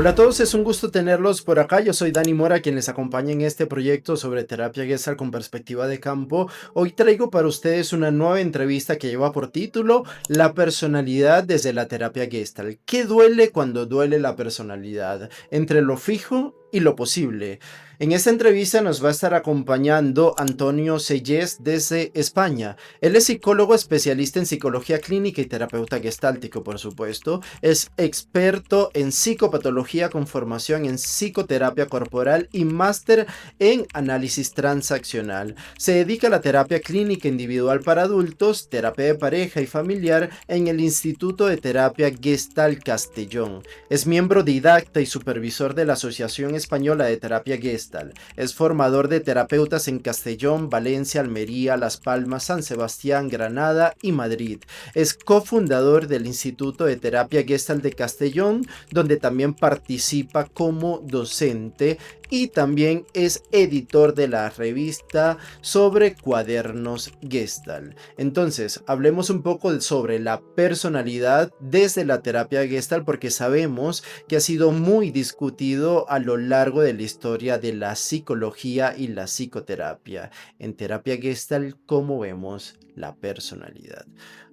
Hola a todos, es un gusto tenerlos por acá. Yo soy Dani Mora, quien les acompaña en este proyecto sobre terapia Gestalt con perspectiva de campo. Hoy traigo para ustedes una nueva entrevista que lleva por título La personalidad desde la terapia Gestalt. ¿Qué duele cuando duele la personalidad? Entre lo fijo y lo posible. En esta entrevista nos va a estar acompañando Antonio Sellés desde España. Él es psicólogo especialista en psicología clínica y terapeuta gestáltico, por supuesto. Es experto en psicopatología con formación en psicoterapia corporal y máster en análisis transaccional. Se dedica a la terapia clínica individual para adultos, terapia de pareja y familiar en el Instituto de Terapia Gestalt Castellón. Es miembro didacta y supervisor de la Asociación Española de Terapia Gestalt. Es formador de terapeutas en Castellón, Valencia, Almería, Las Palmas, San Sebastián, Granada y Madrid. Es cofundador del Instituto de Terapia Gestalt de Castellón, donde también participa como docente, y también es editor de la revista sobre cuadernos Gestalt. Entonces, hablemos un poco sobre la personalidad desde la terapia Gestalt, porque sabemos que ha sido muy discutido a lo largo de la historia de la psicología y la psicoterapia. En terapia Gestalt, ¿cómo vemos la personalidad?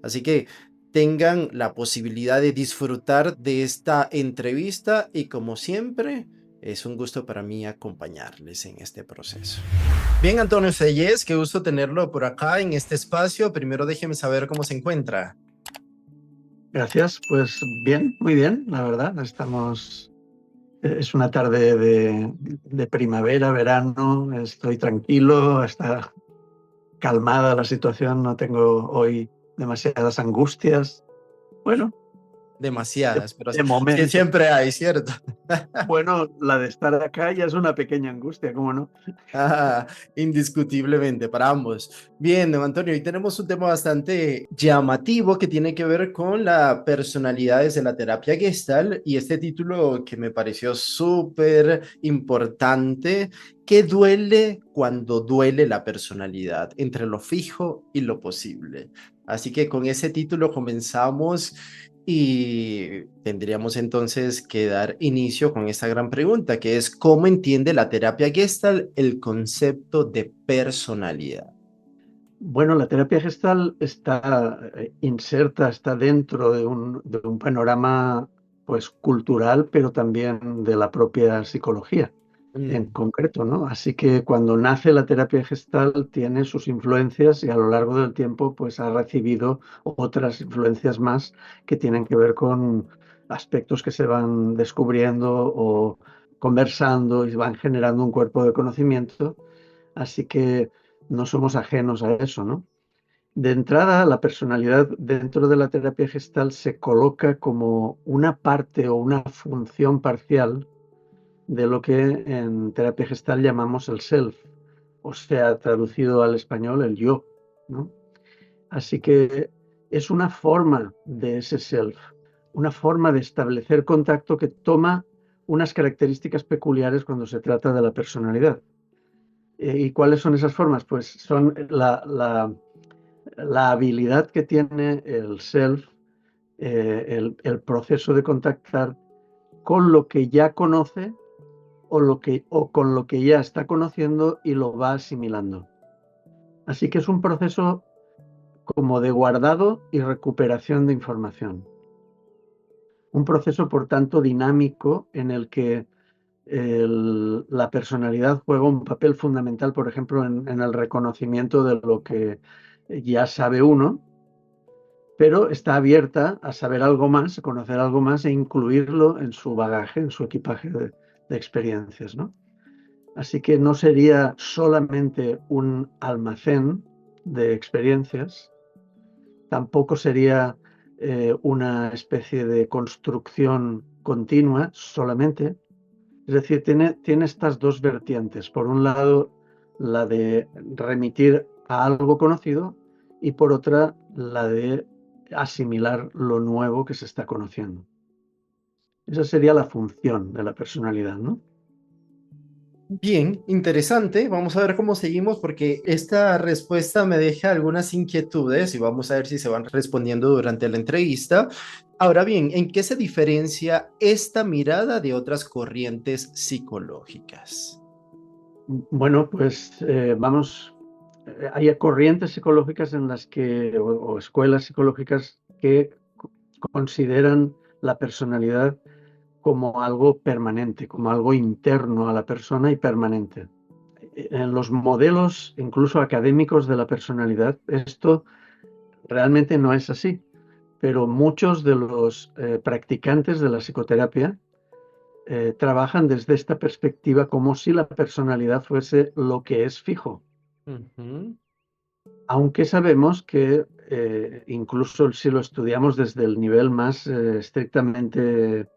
Así que tengan la posibilidad de disfrutar de esta entrevista y, como siempre, es un gusto para mí acompañarles en este proceso. Bien, Antonio Sellés, qué gusto tenerlo por acá en este espacio. Primero déjeme saber cómo se encuentra. Gracias, pues bien, muy bien, la verdad. Es una tarde de primavera, verano, estoy tranquilo, está calmada la situación, no tengo hoy demasiadas angustias. Bueno, de, Demasiadas, pero de momento. siempre hay, ¿cierto? Bueno, la de estar acá ya es una pequeña angustia, ¿cómo no? Ah, indiscutiblemente para ambos. Bien, don Antonio, hoy tenemos un tema bastante llamativo que tiene que ver con la personalidad desde la terapia Gestalt, y este título que me pareció súper importante: ¿qué duele cuando duele la personalidad? Entre lo fijo y lo posible. Así que con ese título comenzamos. Y tendríamos entonces que dar inicio con esta gran pregunta, que es: ¿cómo entiende la terapia Gestalt el concepto de personalidad? Bueno, la terapia gestal está inserta, está dentro de un panorama pues cultural, pero también de la propia psicología en Mm, concreto, ¿no? Así que cuando nace la terapia gestal tiene sus influencias y a lo largo del tiempo pues ha recibido otras influencias más que tienen que ver con aspectos que se van descubriendo o conversando y van generando un cuerpo de conocimiento. Así que no somos ajenos a eso, ¿no? De entrada, la personalidad dentro de la terapia gestal se coloca como una parte o una función parcial de lo que en terapia gestal llamamos el self, o sea, traducido al español, el yo, ¿no? Así que es una forma de ese self, una forma de establecer contacto que toma unas características peculiares cuando se trata de la personalidad. ¿Y cuáles son esas formas? Pues son la habilidad que tiene el self, el proceso de contactar con lo que ya conoce o con lo que ya está conociendo y lo va asimilando. Así que es un proceso como de guardado y recuperación de información. Un proceso, por tanto, dinámico en el que la personalidad juega un papel fundamental, por ejemplo, en el reconocimiento de lo que ya sabe uno, pero está abierta a saber algo más, a conocer algo más e incluirlo en su bagaje, en su equipaje de experiencias, ¿no? Así que no sería solamente un almacén de experiencias, tampoco sería una especie de construcción continua solamente. Es decir, tiene estas dos vertientes. Por un lado, la de remitir a algo conocido y por otra, la de asimilar lo nuevo que se está conociendo. Esa sería la función de la personalidad, ¿no? Bien, interesante. Vamos a ver cómo seguimos, porque esta respuesta me deja algunas inquietudes y vamos a ver si se van respondiendo durante la entrevista. Ahora bien, ¿en qué se diferencia esta mirada de otras corrientes psicológicas? Bueno, pues hay corrientes psicológicas en las que, o escuelas psicológicas que consideran la personalidad como algo permanente, como algo interno a la persona y permanente. En los modelos, incluso académicos de la personalidad, esto realmente no es así, pero muchos de los practicantes de la psicoterapia trabajan desde esta perspectiva como si la personalidad fuese lo que es fijo, Ujú. aunque sabemos que incluso si lo estudiamos desde el nivel más estrictamente,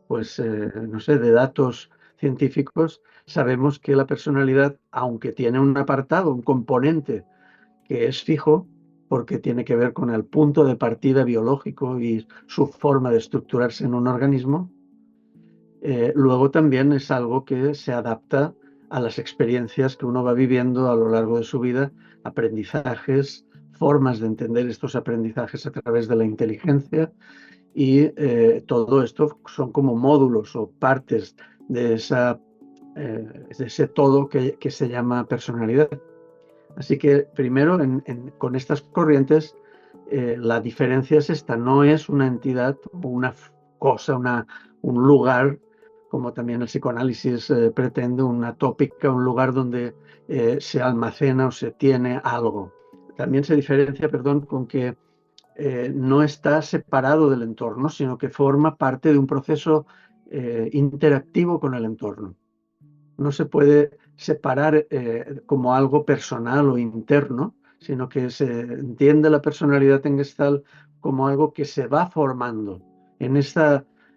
no sé, de datos científicos, sabemos que la personalidad, aunque tiene un apartado, un componente que es fijo, porque tiene que ver con el punto de partida biológico y su forma de estructurarse en un organismo, luego también es algo que se adapta a las experiencias que uno va viviendo a lo largo de su vida, aprendizajes, formas de entender estos aprendizajes a través de la inteligencia y todo esto son como módulos o partes de, de ese todo que se llama personalidad. Así que primero con estas corrientes la diferencia es esta, no es una entidad o una cosa, un lugar, como también el psicoanálisis pretende, una tópica, un lugar donde se almacena o se tiene algo. También se diferencia, perdón, con que no está separado del entorno, sino que forma parte de un proceso interactivo con el entorno. No se puede separar como algo personal o interno, sino que se entiende la personalidad en Gestalt como algo que se va formando en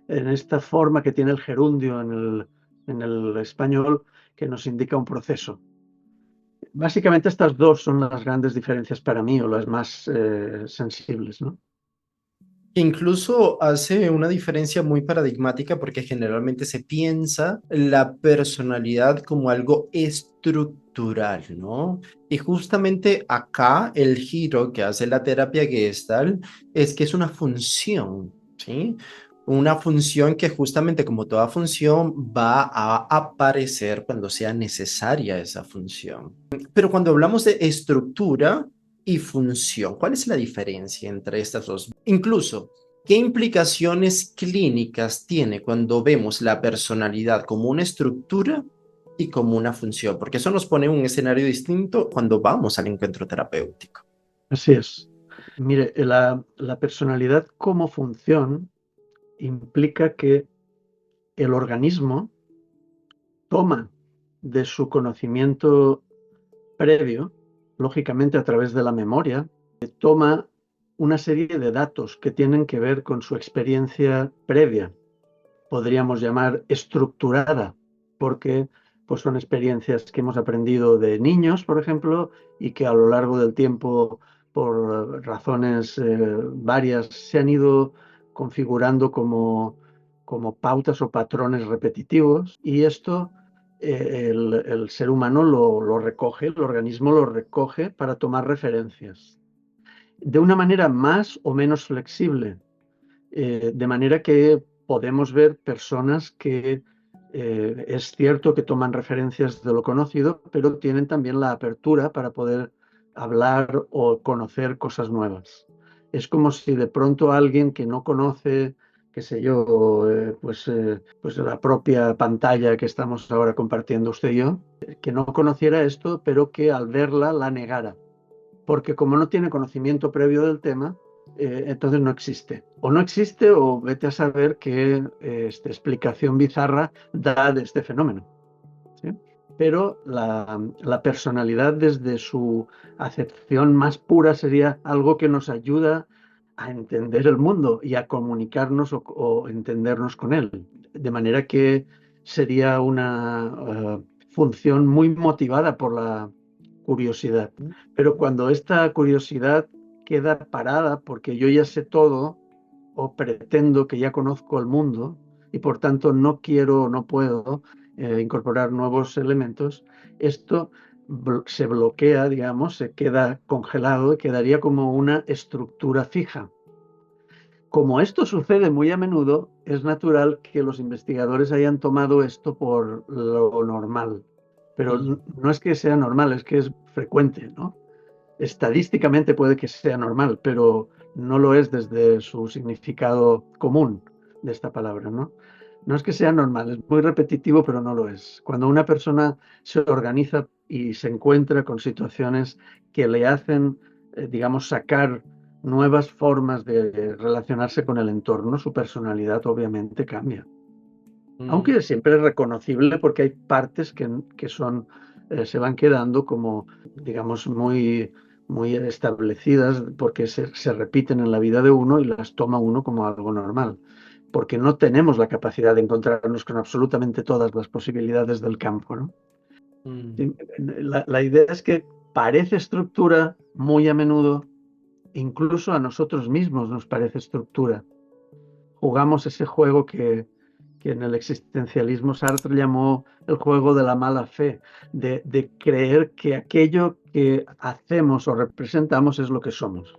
en esta forma que tiene el gerundio en el español, que nos indica un proceso. Básicamente estas dos son las grandes diferencias para mí o las más sensibles, ¿no? Incluso hace una diferencia muy paradigmática porque generalmente se piensa la personalidad como algo estructural, ¿no? Y justamente acá el giro que hace la terapia Gestalt es que es una función, ¿sí? Una función que justamente como toda función va a aparecer cuando sea necesaria esa función. Pero cuando hablamos de estructura y función, ¿cuál es la diferencia entre estas dos? Incluso, ¿qué implicaciones clínicas tiene cuando vemos la personalidad como una estructura y como una función? Porque eso nos pone en un escenario distinto cuando vamos al encuentro terapéutico. Así es. Mire, la personalidad como función implica que el organismo toma de su conocimiento previo, lógicamente a través de la memoria, toma una serie de datos que tienen que ver con su experiencia previa, podríamos llamar estructurada, porque pues son experiencias que hemos aprendido de niños, por ejemplo, y que a lo largo del tiempo, por razones varias, se han ido configurando como pautas o patrones repetitivos, y esto el ser humano lo recoge, el organismo lo recoge para tomar referencias de una manera más o menos flexible, de manera que podemos ver personas que es cierto que toman referencias de lo conocido, pero tienen también la apertura para poder hablar o conocer cosas nuevas. Es como si de pronto alguien que no conoce, qué sé yo, pues la propia pantalla que estamos ahora compartiendo usted y yo, que no conociera esto, pero que al verla la negara porque como no tiene conocimiento previo del tema, entonces no existe. O no existe o vete a saber qué explicación bizarra da de este fenómeno. ¿Sí? Pero la personalidad desde su acepción más pura sería algo que nos ayuda a entender el mundo y a comunicarnos o entendernos con él. De manera que sería una función muy motivada por la curiosidad. Pero cuando esta curiosidad queda parada porque yo ya sé todo o pretendo que ya conozco el mundo y por tanto no quiero o no puedo incorporar nuevos elementos, esto se bloquea, digamos, se queda congelado y quedaría como una estructura fija. como esto sucede muy a menudo, es natural que los investigadores hayan tomado esto por lo normal. Pero Mm, no es que sea normal, es que es frecuente, ¿no? Estadísticamente puede que sea normal, pero no lo es desde su significado común de esta palabra, ¿no? No es que sea normal, es muy repetitivo, pero no lo es. Cuando una persona se organiza y se encuentra con situaciones que le hacen, digamos, sacar nuevas formas de relacionarse con el entorno, su personalidad obviamente cambia. mm, Aunque siempre es reconocible porque hay partes que son, se van quedando como, digamos, muy establecidas porque se repiten en la vida de uno y las toma uno como algo normal. Porque no tenemos la capacidad de encontrarnos con absolutamente todas las posibilidades del campo, ¿no? mm. Sí, la idea es que parece estructura muy a menudo, incluso a nosotros mismos nos parece estructura. Jugamos ese juego que en el existencialismo Sartre llamó el juego de la mala fe, de creer que aquello que hacemos o representamos es lo que somos.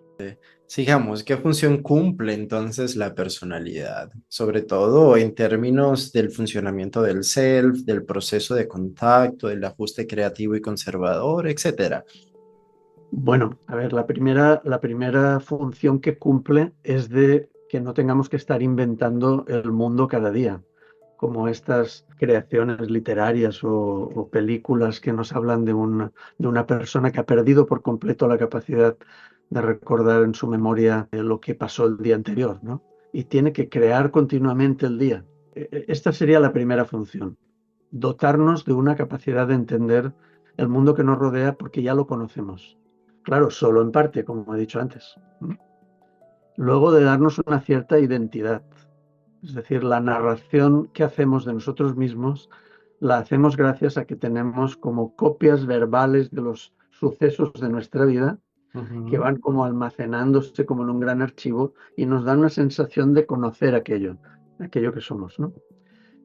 Sigamos, ¿qué función cumple entonces la personalidad? Sobre todo en términos del funcionamiento del self, del proceso de contacto, del ajuste creativo y conservador, etcétera. Bueno, a ver, la primera función que cumple es de que no tengamos que estar inventando el mundo cada día, como estas creaciones literarias o películas que nos hablan de una persona que ha perdido por completo la capacidad de recordar en su memoria lo que pasó el día anterior, ¿no? Y tiene que crear continuamente el día. Esta sería la primera función, dotarnos de una capacidad de entender el mundo que nos rodea porque ya lo conocemos. Claro, solo en parte, como he dicho antes. Luego de darnos una cierta identidad. Es decir, la narración que hacemos de nosotros mismos la hacemos gracias a que tenemos como copias verbales de los sucesos de nuestra vida que Ujú. van como almacenándose como en un gran archivo y nos dan una sensación de conocer aquello que somos, ¿no?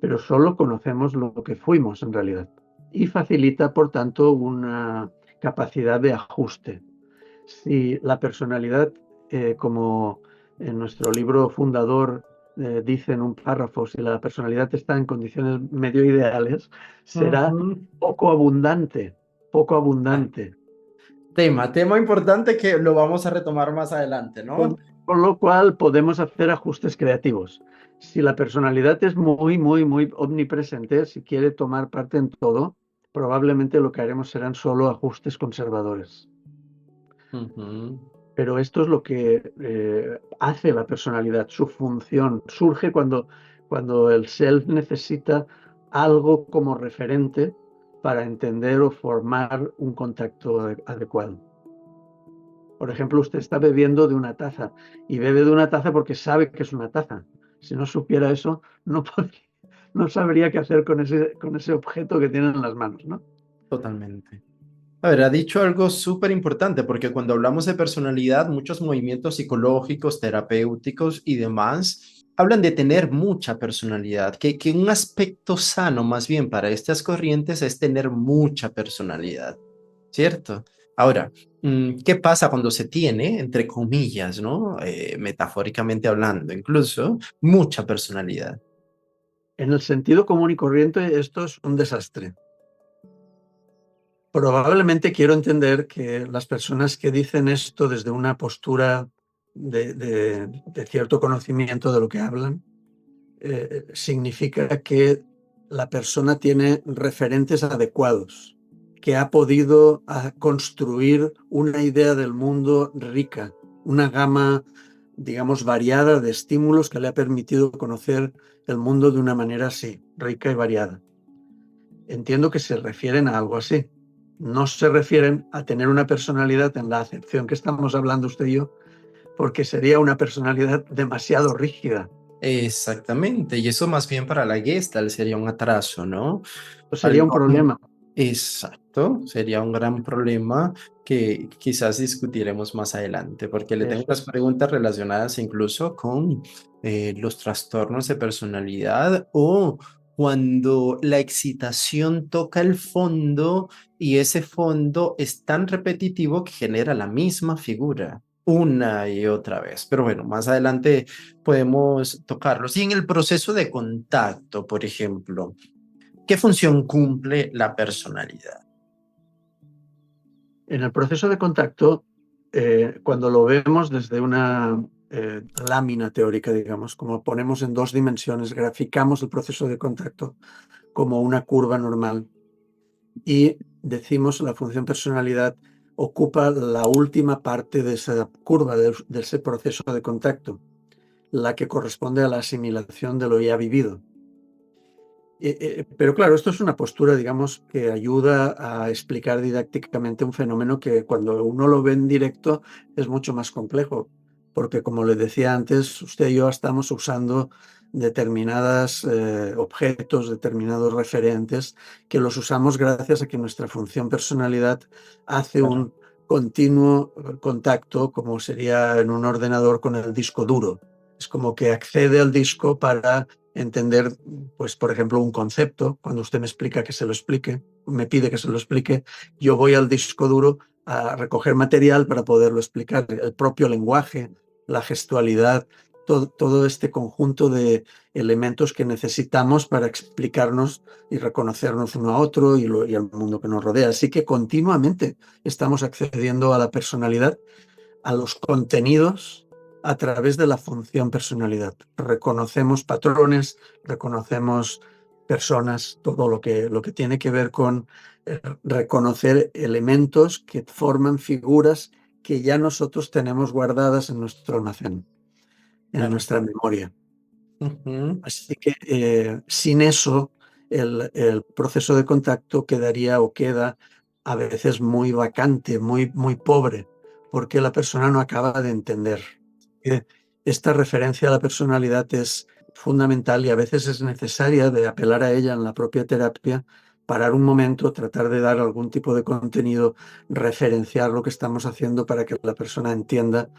Pero solo conocemos lo que fuimos en realidad. Y facilita, por tanto, una capacidad de ajuste. Si la personalidad, como en nuestro libro fundador dice en un párrafo, si la personalidad está en condiciones medio ideales, será Ujú. poco abundante, poco Ah, abundante. tema importante que lo vamos a retomar más adelante, ¿no? Con lo cual podemos hacer ajustes creativos. Si la personalidad es muy omnipresente, si quiere tomar parte en todo, probablemente lo que haremos serán solo ajustes conservadores. Ujú. Pero esto es lo que hace la personalidad, su función. Surge cuando el self necesita algo como referente para entender o formar un contacto adecuado. Por ejemplo, usted está bebiendo de una taza y bebe de una taza porque sabe que es una taza. Si no supiera eso, no sabría qué hacer con ese objeto que tiene en las manos, ¿no? Totalmente. A ver, ha dicho algo súper importante porque cuando hablamos de personalidad, muchos movimientos psicológicos, terapéuticos y demás hablan de tener mucha personalidad, que un aspecto sano más bien para estas corrientes es tener mucha personalidad, ¿cierto? Ahora, ¿qué pasa cuando se tiene, entre comillas, ¿no? Metafóricamente hablando, incluso, mucha personalidad? En el sentido común y corriente, esto es un desastre. Probablemente quiero entender que las personas que dicen esto desde una postura de cierto conocimiento de lo que hablan, significa que la persona tiene referentes adecuados, que ha podido construir una idea del mundo rica, una gama, digamos, variada de estímulos que le ha permitido conocer el mundo de una manera así, rica y variada. Entiendo que se refieren a algo así. No se refieren a tener una personalidad en la acepción que estamos hablando usted y yo, porque sería una personalidad demasiado rígida. Exactamente, y eso más bien para la Gestalt sería un atraso, ¿no? Eso sería un Algo problema. exacto, sería un gran problema que quizás discutiremos más adelante, porque le tengo Eso unas es. preguntas relacionadas incluso con los trastornos de personalidad o cuando la excitación toca el fondo y ese fondo es tan repetitivo que genera la misma figura una y otra vez. Pero bueno, más adelante podemos tocarlos. Y en el proceso de contacto, por ejemplo, ¿qué función cumple la personalidad? En el proceso de contacto, cuando lo vemos desde una lámina teórica, digamos, como ponemos en dos dimensiones, graficamos el proceso de contacto como una curva normal y decimos la función personalidad ocupa la última parte de esa curva, de ese proceso de contacto, la que corresponde a la asimilación de lo ya vivido. Pero claro, esto es una postura, digamos, que ayuda a explicar didácticamente un fenómeno que cuando uno lo ve en directo es mucho más complejo, porque como les decía antes, usted y yo estamos usando determinados objetos, determinados referentes, que los usamos gracias a que nuestra función personalidad hace Claro. un continuo contacto, como sería en un ordenador con el disco duro. Es como que accede al disco para entender, pues, por ejemplo, un concepto. Cuando usted me explica que se lo explique, me pide que se lo explique, yo voy al disco duro a recoger material para poderlo explicar. El propio lenguaje, la gestualidad, todo este conjunto de elementos que necesitamos para explicarnos y reconocernos uno a otro y al mundo que nos rodea. Así que continuamente estamos accediendo a la personalidad, a los contenidos a través de la función personalidad. Reconocemos patrones, reconocemos personas, todo lo que tiene que ver con reconocer elementos que forman figuras que ya nosotros tenemos guardadas en nuestro almacén, en Claro. nuestra memoria. Ujú. Así que sin eso el proceso de contacto quedaría o queda a veces muy vacante, muy pobre, porque la persona no acaba de entender. Eh, Esta referencia a la personalidad es fundamental y a veces es necesaria de apelar a ella en la propia terapia, parar un momento, tratar de dar algún tipo de contenido, referenciar lo que estamos haciendo para que la persona entienda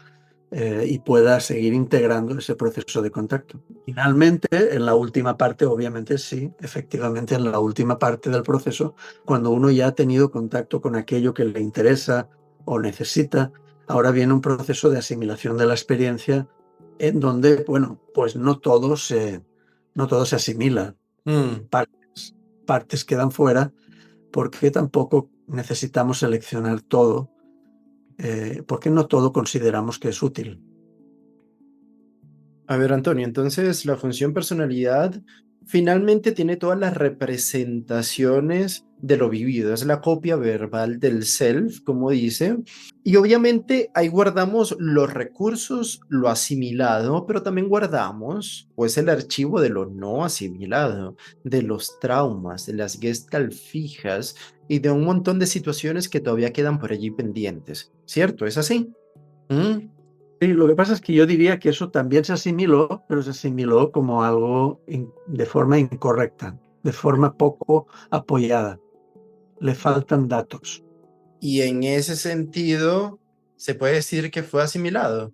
y pueda seguir integrando ese proceso de contacto. Finalmente, en la última parte, obviamente sí, efectivamente, en la última parte del proceso, cuando uno ya ha tenido contacto con aquello que le interesa o necesita, ahora viene un proceso de asimilación de la experiencia en donde, bueno, pues no todo se asimila. Mm. Partes quedan fuera porque tampoco necesitamos seleccionar todo, porque no todo consideramos que es útil. A ver, Antonio, entonces la función personalidad finalmente tiene todas las representaciones de lo vivido, es la copia verbal del self, como dice, y obviamente ahí guardamos los recursos, lo asimilado, pero también guardamos pues el archivo de lo no asimilado, de los traumas, de las gestalt fijas y de un montón de situaciones que todavía quedan por allí pendientes, ¿cierto? ¿Es así? ¿Mm? Sí, lo que pasa es que yo diría que eso también se asimiló, pero se asimiló como algo de forma incorrecta, de forma poco apoyada. Le faltan datos. Y en ese sentido, se puede decir que fue asimilado.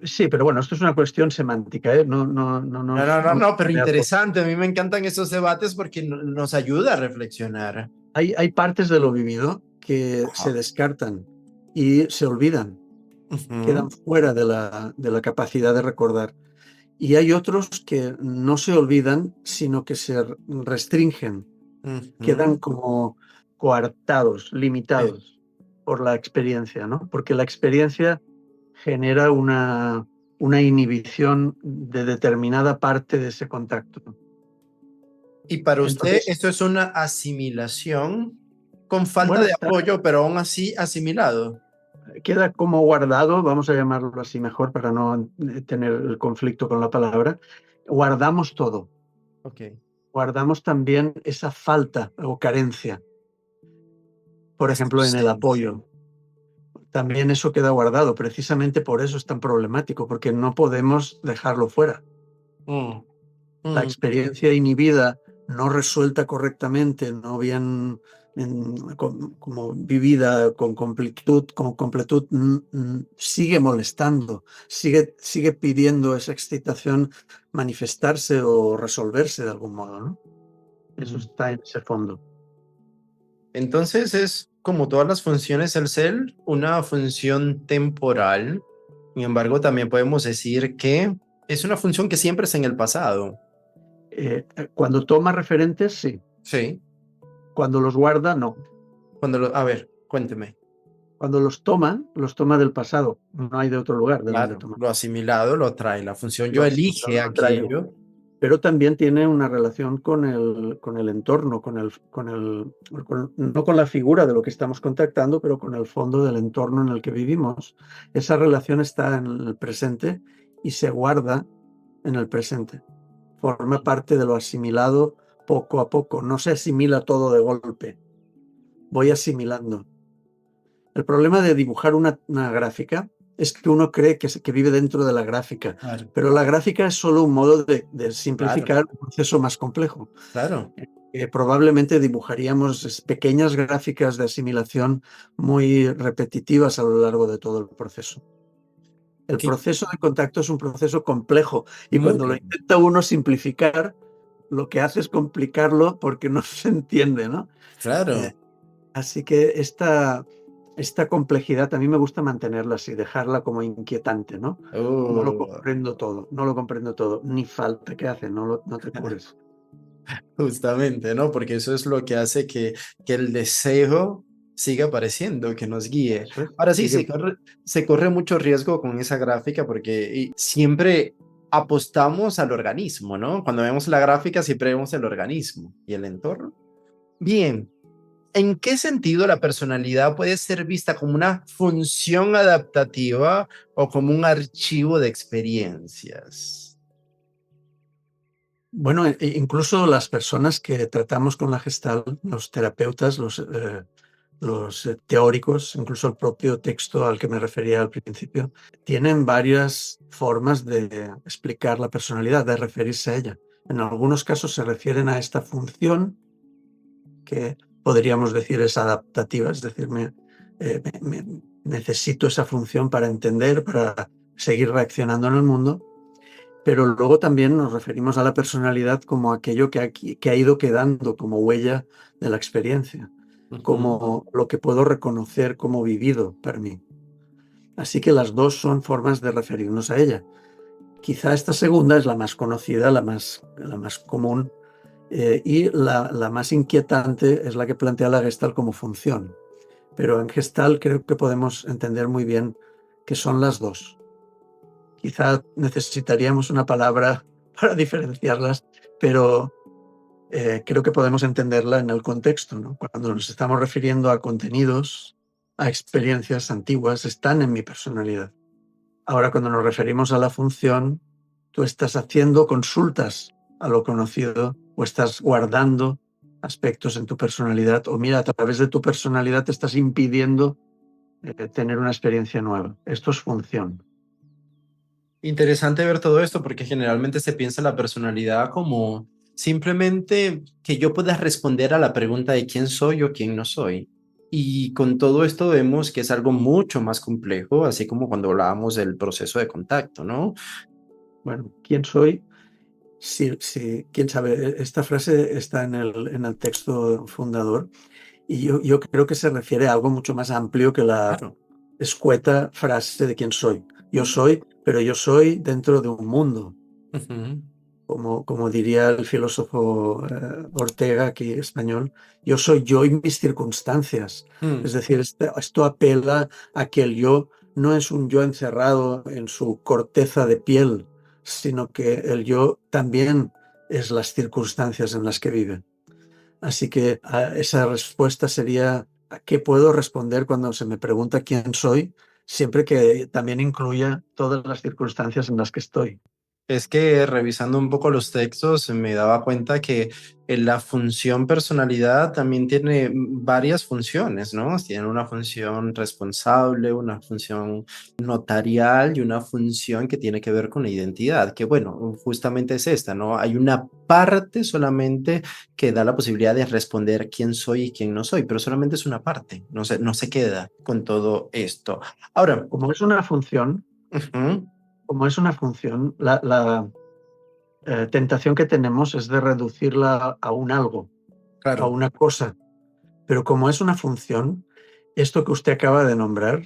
Sí, pero bueno, esto es una cuestión semántica, ¿eh? No, no, no, No no, pero me apoyo. interesante. A mí me encantan esos debates porque nos ayuda a reflexionar. Hay partes de lo vivido que se Ajá. descartan y se olvidan, quedan Ujú, fuera de la capacidad de recordar. Y hay otros que no se olvidan, sino que se restringen, quedan ujú. como coartados, Eh, limitados por la experiencia, ¿no? Porque la experiencia genera una inhibición de determinada parte de ese contacto. Y para usted, Entonces, esto es una asimilación con falta bueno, de apoyo, pero aún así asimilado. queda como guardado, vamos a llamarlo así mejor para no tener el conflicto con la palabra, guardamos todo, Ok. guardamos también esa falta o carencia, por Esa ejemplo, en el ausencia. apoyo. También eso queda guardado. Precisamente por eso es tan problemático, porque no podemos dejarlo fuera. Mm, La mm. experiencia inhibida, no resuelta correctamente, no bien como vivida con completud, sigue molestando, sigue pidiendo esa excitación manifestarse o resolverse de algún modo, ¿no? Eso Mm. está en ese fondo. Entonces es como todas las funciones del ser, una función temporal. Sin embargo, también podemos decir que es una función que siempre es en el pasado. Cuando toma referentes, sí. Sí. Cuando los guarda, no. A ver, cuénteme. Cuando los toma del pasado. No hay de otro lugar de donde Claro, tomar. lo asimilado lo trae. La función yo Lo asimilado elige lo trae. aquello. Pero también tiene una relación con el entorno, no con la figura de lo que estamos contactando, pero con el fondo del entorno en el que vivimos. Esa relación está en el presente y se guarda en el presente. Forma parte de lo asimilado poco a poco. No se asimila todo de golpe. Voy asimilando. El problema de dibujar una gráfica es que uno cree que vive dentro de la gráfica, Claro, pero la gráfica es solo un modo de claro, simplificar un proceso más complejo. claro. Probablemente dibujaríamos pequeñas gráficas de asimilación muy repetitivas a lo largo de todo el proceso. El Que- proceso de contacto es un proceso complejo y Muy cuando lo bien. intenta uno simplificar, lo que hace es complicarlo porque no se entiende, ¿no? Eh, Claro. Así que esta complejidad a mí me gusta mantenerla así, dejarla como inquietante, ¿no? No lo Oh, comprendo todo, no lo comprendo todo, ni falta que hace, no te cures. justamente, ¿no? Porque eso es lo que hace que el deseo siga apareciendo, que nos guíe. Eso es, Ahora sí, sigue. se corre mucho riesgo con esa gráfica porque siempre apostamos al organismo, ¿no? Cuando vemos la gráfica siempre vemos el organismo y el entorno. Bien, ¿en qué sentido la personalidad puede ser vista como una función adaptativa o como un archivo de experiencias? Bueno, incluso las personas que tratamos con la Gestalt, los terapeutas, los teóricos, incluso el propio texto al que me refería al principio, tienen varias formas de explicar la personalidad, de referirse a ella. En algunos casos se refieren a esta función que podríamos decir es adaptativa, es decir, necesito esa función para entender, para seguir reaccionando en el mundo, pero luego también nos referimos a la personalidad como aquello que ha ido quedando como huella de la experiencia, Ujú. como lo que puedo reconocer como vivido para mí. Así que las dos son formas de referirnos a ella. Quizá esta segunda es la más conocida, la más común, y la más inquietante es la que plantea la Gestalt como función. Pero en Gestalt creo que podemos entender muy bien que son las dos. Quizá necesitaríamos una palabra para diferenciarlas, pero creo que podemos entenderla en el contexto, ¿no? Cuando nos estamos refiriendo a contenidos, a experiencias antiguas, están en mi personalidad. Ahora, cuando nos referimos a la función, tú estás haciendo consultas a lo conocido o estás guardando aspectos en tu personalidad o mira, a través de tu personalidad te estás impidiendo tener una experiencia nueva. Esto es función. Interesante ver todo esto porque generalmente se piensa la personalidad como simplemente que yo pueda responder a la pregunta de quién soy o quién no soy. Y con todo esto vemos que es algo mucho más complejo, así como cuando hablábamos del proceso de contacto, ¿no? Bueno, ¿quién soy? Quién sabe, esta frase está en el texto fundador y yo creo que se refiere a algo mucho más amplio que la Claro. escueta frase de quién soy. Yo soy, pero yo soy dentro de un mundo, Ujú. como diría el filósofo Ortega, aquí español, yo soy yo y mis circunstancias. Mm. Es decir, esto apela a que el yo no es un yo encerrado en su corteza de piel, sino que el yo también es las circunstancias en las que vive. Así que esa respuesta sería, ¿a qué puedo responder cuando se me pregunta quién soy? Siempre que también incluya todas las circunstancias en las que estoy. Es que revisando un poco los textos me daba cuenta que la función personalidad también tiene varias funciones, ¿no? Tiene una función responsable, una función notarial y una función que tiene que ver con la identidad, que bueno, justamente es esta, ¿no? Hay una parte solamente que da la posibilidad de responder quién soy y quién no soy, pero solamente es una parte, no se queda con todo esto. Ahora, Como es una función, ujú, la tentación que tenemos es de reducirla a un algo, a claro. una cosa. pero como es una función, esto que usted acaba de nombrar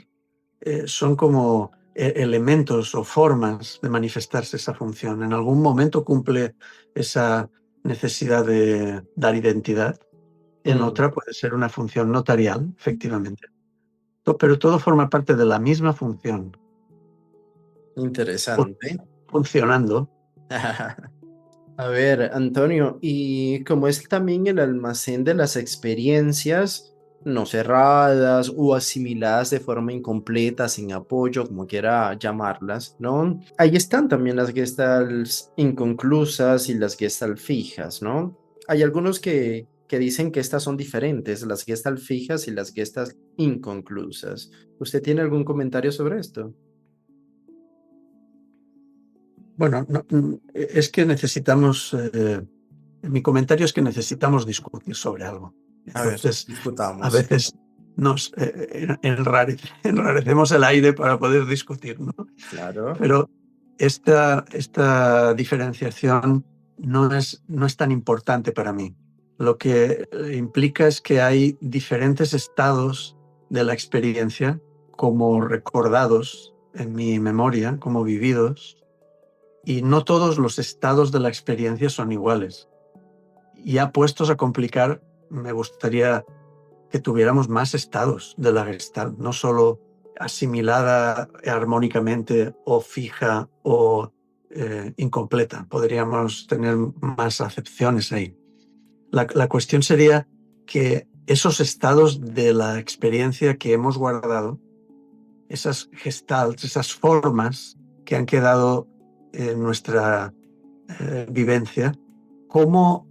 son como elementos o formas de manifestarse esa función. En algún momento cumple esa necesidad de dar identidad, en Mm, otra puede ser una función notarial, efectivamente. Pero todo forma parte de la misma función, interesante. funcionando. A ver, Antonio, y como es también el almacén de las experiencias no cerradas o asimiladas de forma incompleta, sin apoyo, como quiera llamarlas, ¿no? Ahí están también las gestalt inconclusas y las gestalt fijas, ¿no? Hay algunos que dicen que estas son diferentes, las gestalt fijas y las gestalt inconclusas. ¿Usted tiene algún comentario sobre esto? Bueno, es que necesitamos, mi comentario es que necesitamos discutir sobre algo. A ver, Entonces, a discutamos. veces nos enrarecemos el aire para poder discutir, ¿no? Claro. Pero esta diferenciación no es tan importante para mí. Lo que implica es que hay diferentes estados de la experiencia como recordados en mi memoria, como vividos, y no todos los estados de la experiencia son iguales. Ya puestos a complicar, me gustaría que tuviéramos más estados de la Gestalt, no solo asimilada armónicamente o fija o incompleta. Podríamos tener más acepciones ahí. La cuestión sería que esos estados de la experiencia que hemos guardado, esas gestalts, esas formas que han quedado en nuestra vivencia, cómo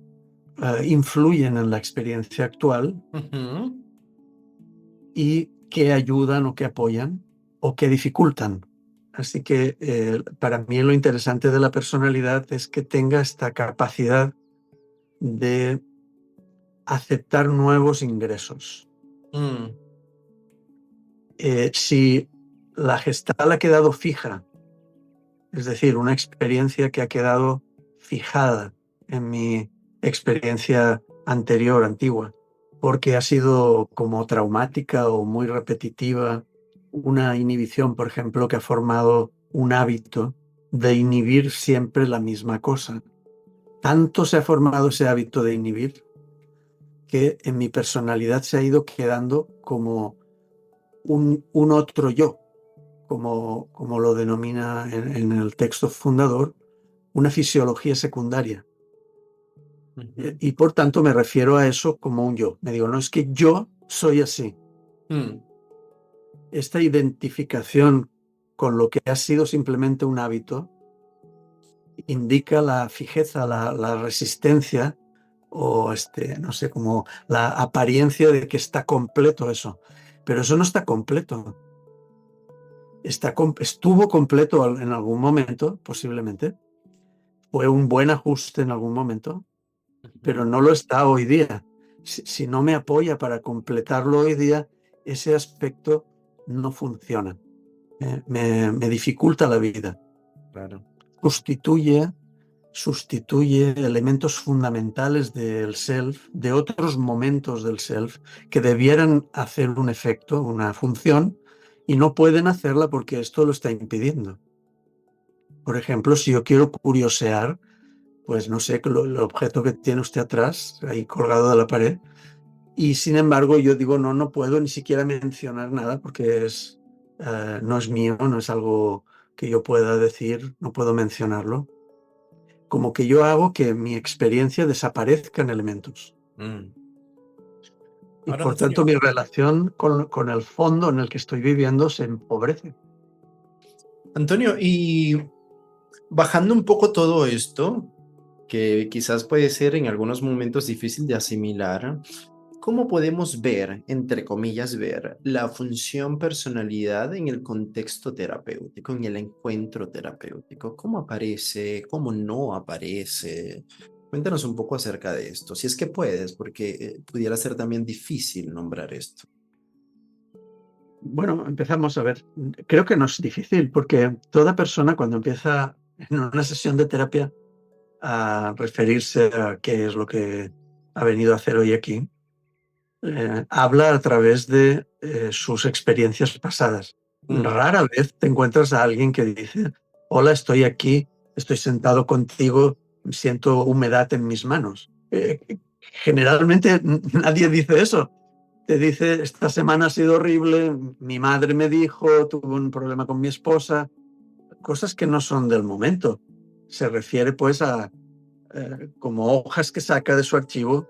influyen en la experiencia actual Ujú. y qué ayudan o qué apoyan o qué dificultan. Así que para mí lo interesante de la personalidad es que tenga esta capacidad de aceptar nuevos ingresos. Mm, Si la gestal ha quedado fija, es decir, una experiencia que ha quedado fijada en mi experiencia anterior, antigua, porque ha sido como traumática o muy repetitiva, una inhibición, por ejemplo, que ha formado un hábito de inhibir siempre la misma cosa. Tanto se ha formado ese hábito de inhibir que en mi personalidad se ha ido quedando como un otro yo, como lo denomina en el texto fundador, una fisiología secundaria. ujú. Y por tanto me refiero a eso como un yo. Me digo, no es que yo soy así. Mm, Esta identificación con lo que ha sido simplemente un hábito indica la fijeza, la resistencia o no sé, como la apariencia de que está completo eso. Pero eso no está completo. Estuvo completo en algún momento, posiblemente. Fue un buen ajuste en algún momento, pero ujú. no lo está hoy día. Si no me apoya para completarlo hoy día, ese aspecto no funciona. Me dificulta la vida. Claro. Sustituye, sustituye elementos fundamentales del self, de otros momentos del self, que debieran hacer un efecto, una función, y no pueden hacerla porque esto lo está impidiendo. Por ejemplo, si yo quiero curiosear, pues no sé, el objeto que tiene usted atrás, ahí colgado de la pared, y sin embargo yo digo, no, no puedo ni siquiera mencionar nada porque no es mío, no es algo que yo pueda decir, no puedo mencionarlo. Como que yo hago que mi experiencia desaparezca en elementos. Mm. Y Ahora, por tanto Antonio. mi relación con el fondo en el que estoy viviendo se empobrece. Antonio, y bajando un poco todo esto, que quizás puede ser en algunos momentos difícil de asimilar, ¿cómo podemos ver, entre comillas, ver la función personalidad en el contexto terapéutico, en el encuentro terapéutico? ¿Cómo aparece? ¿Cómo no aparece? Cuéntanos un poco acerca de esto, si es que puedes, porque pudiera ser también difícil nombrar esto. Bueno, empezamos a ver. Creo que no es difícil porque toda persona cuando empieza en una sesión de terapia a referirse a qué es lo que ha venido a hacer hoy aquí, habla a través de sus experiencias pasadas. Rara vez te encuentras a alguien que dice, hola, estoy aquí, estoy sentado contigo, siento humedad en mis manos. Generalmente nadie dice eso. Te dice, esta semana ha sido horrible, mi madre me dijo, tuve un problema con mi esposa, cosas que no son del momento. Se refiere pues a como hojas que saca de su archivo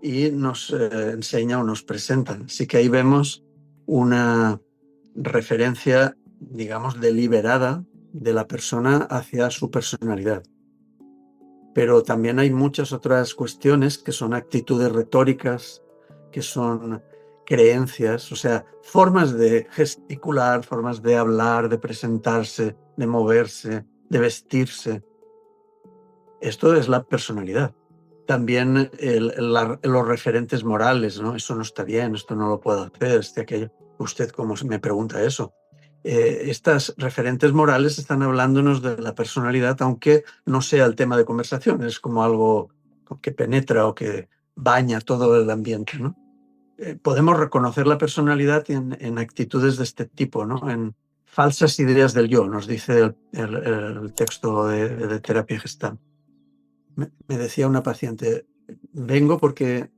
y nos enseña o nos presenta. Así que ahí vemos una referencia, digamos, deliberada de la persona hacia su personalidad. Pero también hay muchas otras cuestiones que son actitudes retóricas, que son creencias, o sea, formas de gesticular, formas de hablar, de presentarse, de moverse, de vestirse. Esto es la personalidad. También los referentes morales, ¿no? Eso no está bien, esto no lo puedo hacer, aquello. Usted, ¿cómo me pregunta eso? Estas referentes morales están hablándonos de la personalidad, aunque no sea el tema de conversación, es como algo que penetra o que baña todo el ambiente, ¿no? Podemos reconocer la personalidad en actitudes de este tipo, ¿no? En falsas ideas del yo, nos dice el texto de terapia gestal. Me decía una paciente, vengo porque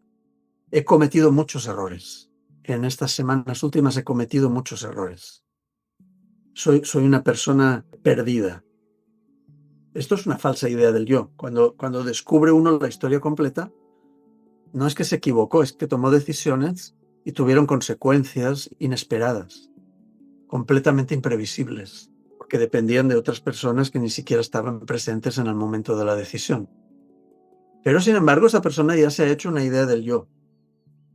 he cometido muchos errores. En estas semanas últimas he cometido muchos errores. Soy una persona perdida. Esto es una falsa idea del yo. Cuando descubre uno la historia completa, no es que se equivocó, es que tomó decisiones y tuvieron consecuencias inesperadas, completamente imprevisibles, porque dependían de otras personas que ni siquiera estaban presentes en el momento de la decisión. Pero, sin embargo, esa persona ya se ha hecho una idea del yo.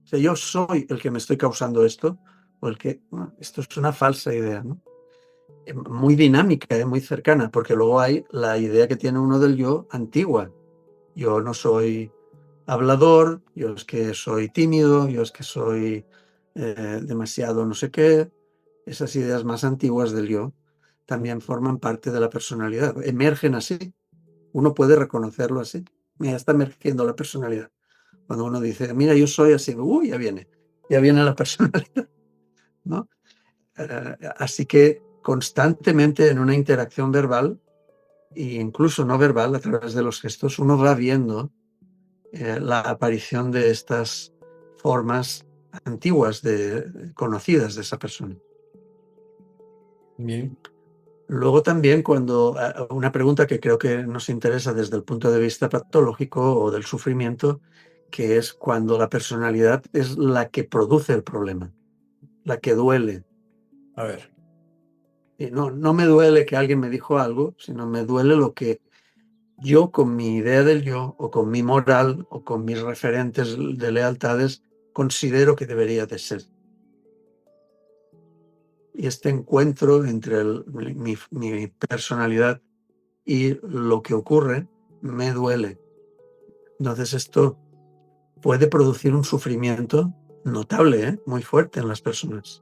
O sea, yo soy el que me estoy causando esto, o el que... Bueno, esto es una falsa idea, ¿no? Muy dinámica, muy cercana, porque luego hay la idea que tiene uno del yo antigua. Yo no soy hablador, yo es que soy tímido, yo es que soy demasiado no sé qué. Esas ideas más antiguas del yo también forman parte de la personalidad, emergen así. Uno puede reconocerlo así. Mira, está emergiendo la personalidad. Cuando uno dice, mira, yo soy así, uy, ya viene la personalidad, ¿no? Así que constantemente en una interacción verbal e incluso no verbal, a través de los gestos, uno va viendo la aparición de estas formas antiguas, conocidas de esa persona. Bien. Luego también cuando una pregunta que creo que nos interesa desde el punto de vista patológico o del sufrimiento, que es cuando la personalidad es la que produce el problema, la que duele. A ver. Y no me duele que alguien me dijo algo, sino me duele lo que yo con mi idea del yo o con mi moral o con mis referentes de lealtades considero que debería de ser. Y este encuentro entre mi personalidad y lo que ocurre me duele. Entonces esto puede producir un sufrimiento notable, muy fuerte en las personas.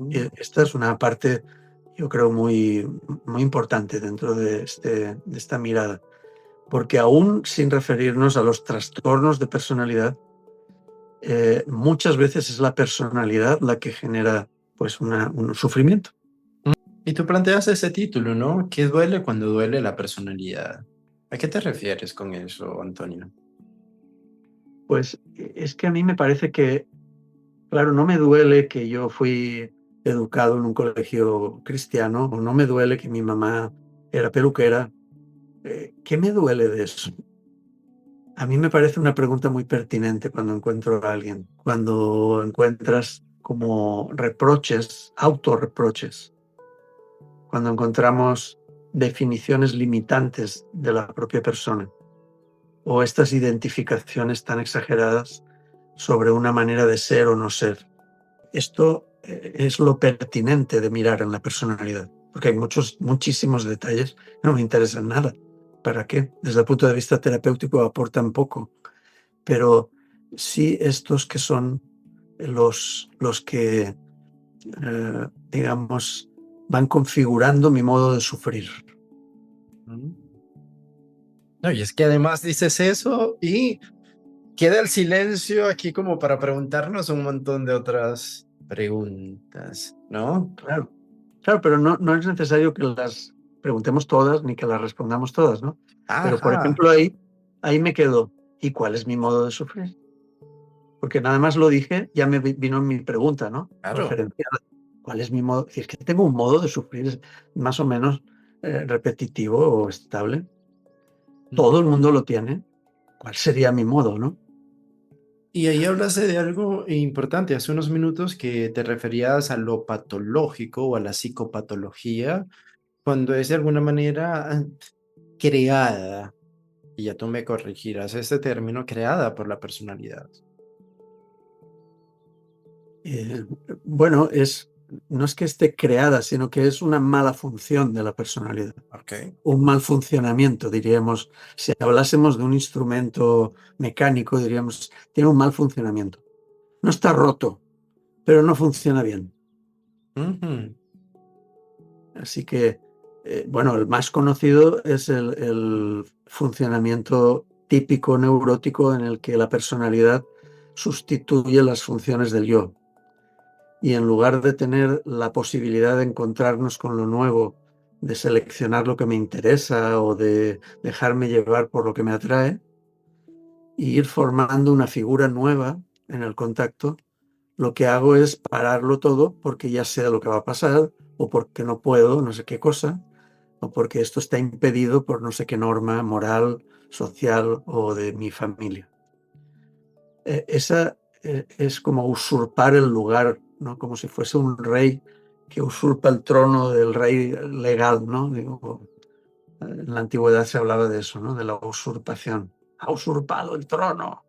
Y esta es una parte, yo creo, muy, muy importante dentro de esta mirada. Porque aún sin referirnos a los trastornos de personalidad, muchas veces es la personalidad la que genera pues un sufrimiento. Y tú planteas ese título, ¿no? ¿Qué duele cuando duele la personalidad? ¿A qué te refieres con eso, Antonio? Pues es que a mí me parece que, claro, no me duele que yo fui educado en un colegio cristiano, o no me duele que mi mamá era peluquera. ¿Qué me duele de eso? A mí me parece una pregunta muy pertinente cuando encuentro a alguien, cuando encuentras como reproches, autorreproches, cuando encontramos definiciones limitantes de la propia persona o estas identificaciones tan exageradas sobre una manera de ser o no ser. Esto es lo pertinente de mirar en la personalidad, porque hay muchísimos detalles que no me interesan nada. ¿Para qué? Desde el punto de vista terapéutico aportan poco, pero sí estos que son los que, digamos, van configurando mi modo de sufrir. Mm. No, y es que además dices eso y Queda el silencio aquí como para preguntarnos un montón de otras preguntas, ¿no? Claro, claro, pero no es necesario que las preguntemos todas ni que las respondamos todas, ¿no? Pero, por Ajá, ejemplo, ahí me quedo. ¿Y cuál es mi modo de sufrir? Porque nada más lo dije, ya me vino mi pregunta, ¿no? claro. Referenciada. ¿Cuál es mi modo? Si es que tengo un modo de sufrir más o menos repetitivo o estable. Todo el mundo lo tiene. ¿Cuál sería mi modo, no? Y ahí hablaste de algo importante hace unos minutos que te referías a lo patológico o a la psicopatología, cuando es de alguna manera creada, y ya tú me corregirás este término, creada por la personalidad. Eh, bueno, no es que esté creada, sino que es una mala función de la personalidad. Ok. Un mal funcionamiento, diríamos. Si hablásemos de un instrumento mecánico, diríamos, tiene un mal funcionamiento. No está roto, pero no funciona bien. Ujú. Así que, bueno, el más conocido es el funcionamiento típico neurótico en el que la personalidad sustituye las funciones del yo. Y en lugar de tener la posibilidad de encontrarnos con lo nuevo, de seleccionar lo que me interesa o de dejarme llevar por lo que me atrae, y ir formando una figura nueva en el contacto, lo que hago es pararlo todo porque ya sé lo que va a pasar o porque no puedo, no sé qué cosa, o porque esto está impedido por no sé qué norma moral, social o de mi familia. Esa es como usurpar el lugar, ¿no? Como si fuese un rey que usurpa el trono del rey legal, ¿no? Digo, en la antigüedad se hablaba de eso, ¿no? De la usurpación. Ha usurpado el trono.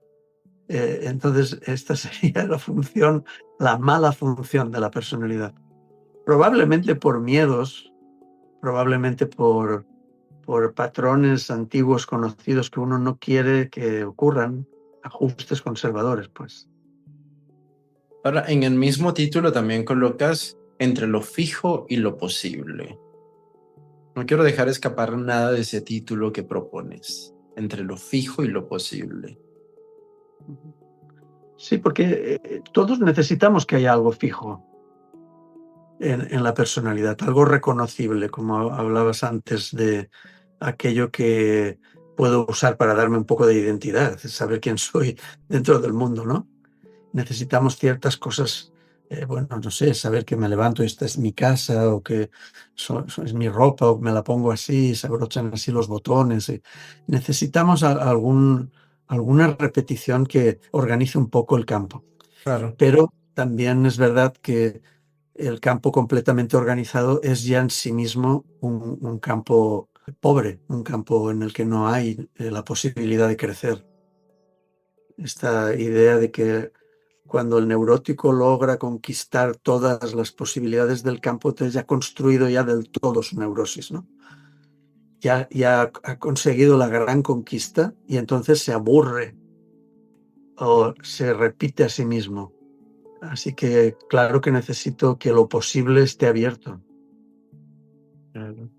Entonces, esta sería la función, la mala función de la personalidad. Probablemente por miedos, probablemente por patrones antiguos conocidos que uno no quiere que ocurran, ajustes conservadores, pues. Ahora, en el mismo título también colocas entre lo fijo y lo posible. No quiero dejar escapar nada de ese título que propones, entre lo fijo y lo posible. Sí, porque todos necesitamos que haya algo fijo en la personalidad, algo reconocible, como hablabas antes de aquello que puedo usar para darme un poco de identidad, saber quién soy dentro del mundo, ¿no? Necesitamos ciertas cosas, bueno, no sé, saber que me levanto y esta es mi casa o que es mi ropa o me la pongo así, se abrochan así los botones. Necesitamos alguna repetición que organice un poco el campo. Claro. Pero también es verdad que el campo completamente organizado es ya en sí mismo un campo pobre, un campo en el que no hay la posibilidad de crecer. Esta idea de que cuando el neurótico logra conquistar todas las posibilidades del campo, entonces ya ha construido ya del todo su neurosis, ¿no? Ya ha conseguido la gran conquista y entonces se aburre o se repite a sí mismo. Así que claro que necesito que lo posible esté abierto. Claro.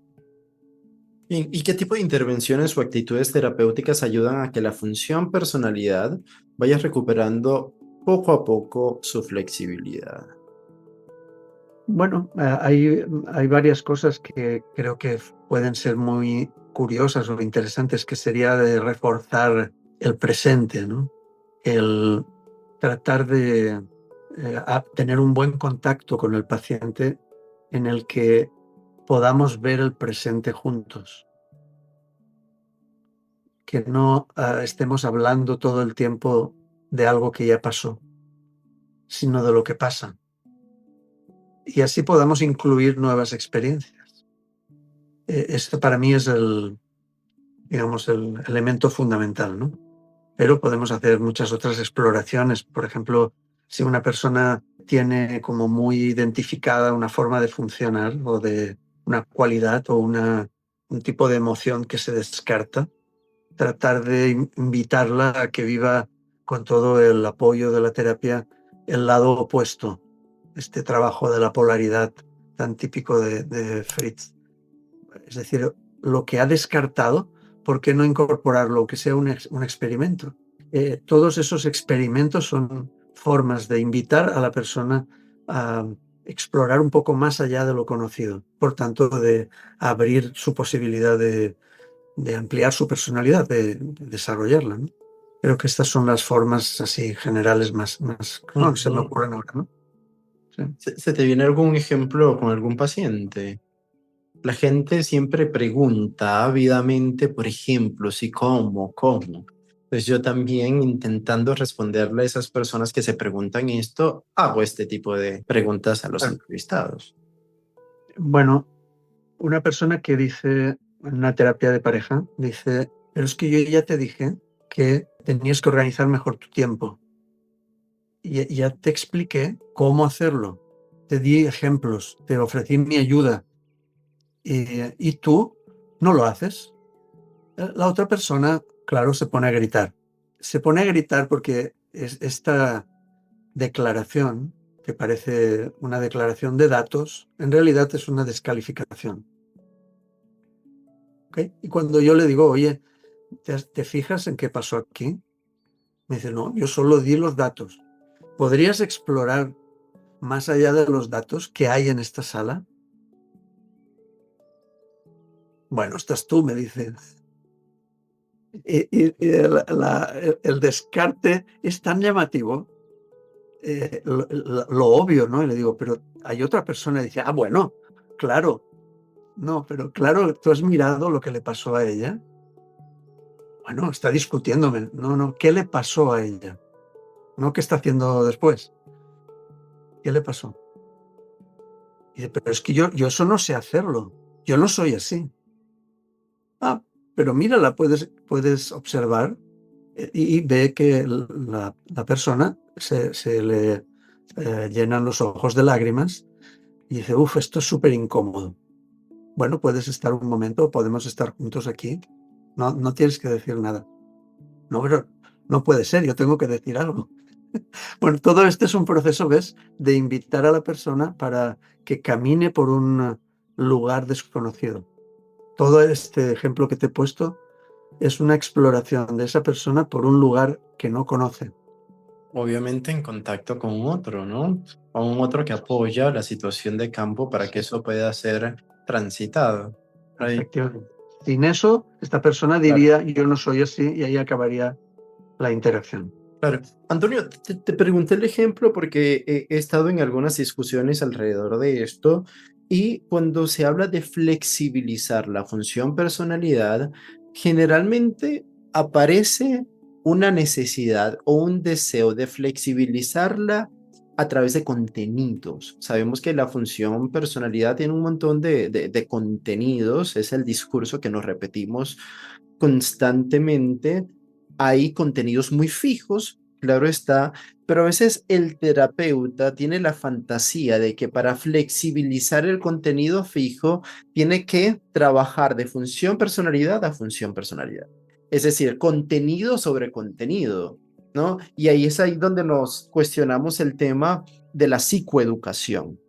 ¿Y qué tipo de intervenciones o actitudes terapéuticas ayudan a que la función personalidad vaya recuperando poco a poco su flexibilidad? Bueno, hay varias cosas que creo que pueden ser muy curiosas o interesantes, que sería de reforzar el presente, ¿no? El tratar de tener un buen contacto con el paciente en el que podamos ver el presente juntos, que no estemos hablando todo el tiempo de algo que ya pasó, sino de lo que pasa. Y así podamos incluir nuevas experiencias. Esto para mí es digamos, el elemento fundamental, ¿no? Pero podemos hacer muchas otras exploraciones. Por ejemplo, si una persona tiene como muy identificada una forma de funcionar o de una cualidad o un tipo de emoción que se descarta, tratar de invitarla a que viva con todo el apoyo de la terapia el lado opuesto, este trabajo de la polaridad tan típico de Fritz. Es decir, lo que ha descartado, ¿por qué no incorporarlo, que sea un experimento? Todos esos experimentos son formas de invitar a la persona a explorar un poco más allá de lo conocido, por tanto, de abrir su posibilidad de ampliar su personalidad, de desarrollarla, ¿no? Creo que estas son las formas así generales más no, que se me Ujú. ocurren ahora, ¿no? Sí. ¿Se te viene algún ejemplo con algún paciente? La gente siempre pregunta ávidamente, por ejemplo, si cómo. Pues yo también intentando responderle a esas personas que se preguntan esto, hago este tipo de preguntas a los Claro. entrevistados. Bueno, una persona que dice en una terapia de pareja, dice, pero es que yo ya te dije que tenías que organizar mejor tu tiempo. Y ya te expliqué cómo hacerlo. Te di ejemplos, te ofrecí mi ayuda y tú no lo haces. La otra persona, claro, se pone a gritar. Se pone a gritar porque esta declaración, que parece una declaración de datos, en realidad es una descalificación. ¿Ok? Y cuando yo le digo, oye, ¿te fijas en qué pasó aquí? Me dice, no, yo solo di los datos. ¿Podrías explorar más allá de los datos que hay en esta sala? Bueno, estás tú, me dice. Y el descarte es tan llamativo, lo obvio, ¿no? Y le digo, pero hay otra persona, y dice, ah, bueno, claro, no, pero claro, tú has mirado lo que le pasó a ella. Bueno, está discutiéndome. No, no, ¿qué le pasó a ella? No, ¿qué está haciendo después? ¿Qué le pasó? Y dice, pero es que yo eso no sé hacerlo. Yo no soy así. Ah, pero mírala, puedes observar y ve que la persona se le llenan los ojos de lágrimas y dice, uff, esto es súper incómodo. Bueno, puedes estar un momento, podemos estar juntos aquí. No, no tienes que decir nada. No, pero no puede ser, yo tengo que decir algo. Bueno, todo este es un proceso, ¿ves?, de invitar a la persona para que camine por un lugar desconocido. Todo este ejemplo que te he puesto es una exploración de esa persona por un lugar que no conoce. Obviamente en contacto con otro, ¿no? Con un otro que apoya la situación de campo para que eso pueda ser transitado. Ahí, Efectivamente. Sin eso, esta persona claro. diría, yo no soy así, y ahí acabaría la interacción. Claro. Antonio, te pregunté el ejemplo porque he estado en algunas discusiones alrededor de esto y cuando se habla de flexibilizar la función personalidad, generalmente aparece una necesidad o un deseo de flexibilizarla a través de contenidos. Sabemos que la función personalidad tiene un montón de contenidos, es el discurso que nos repetimos constantemente. Hay contenidos muy fijos, claro está, pero a veces el terapeuta tiene la fantasía de que para flexibilizar el contenido fijo tiene que trabajar de función personalidad a función personalidad. Es decir, contenido sobre contenido, ¿no? Y ahí es ahí donde nos cuestionamos el tema de la psicoeducación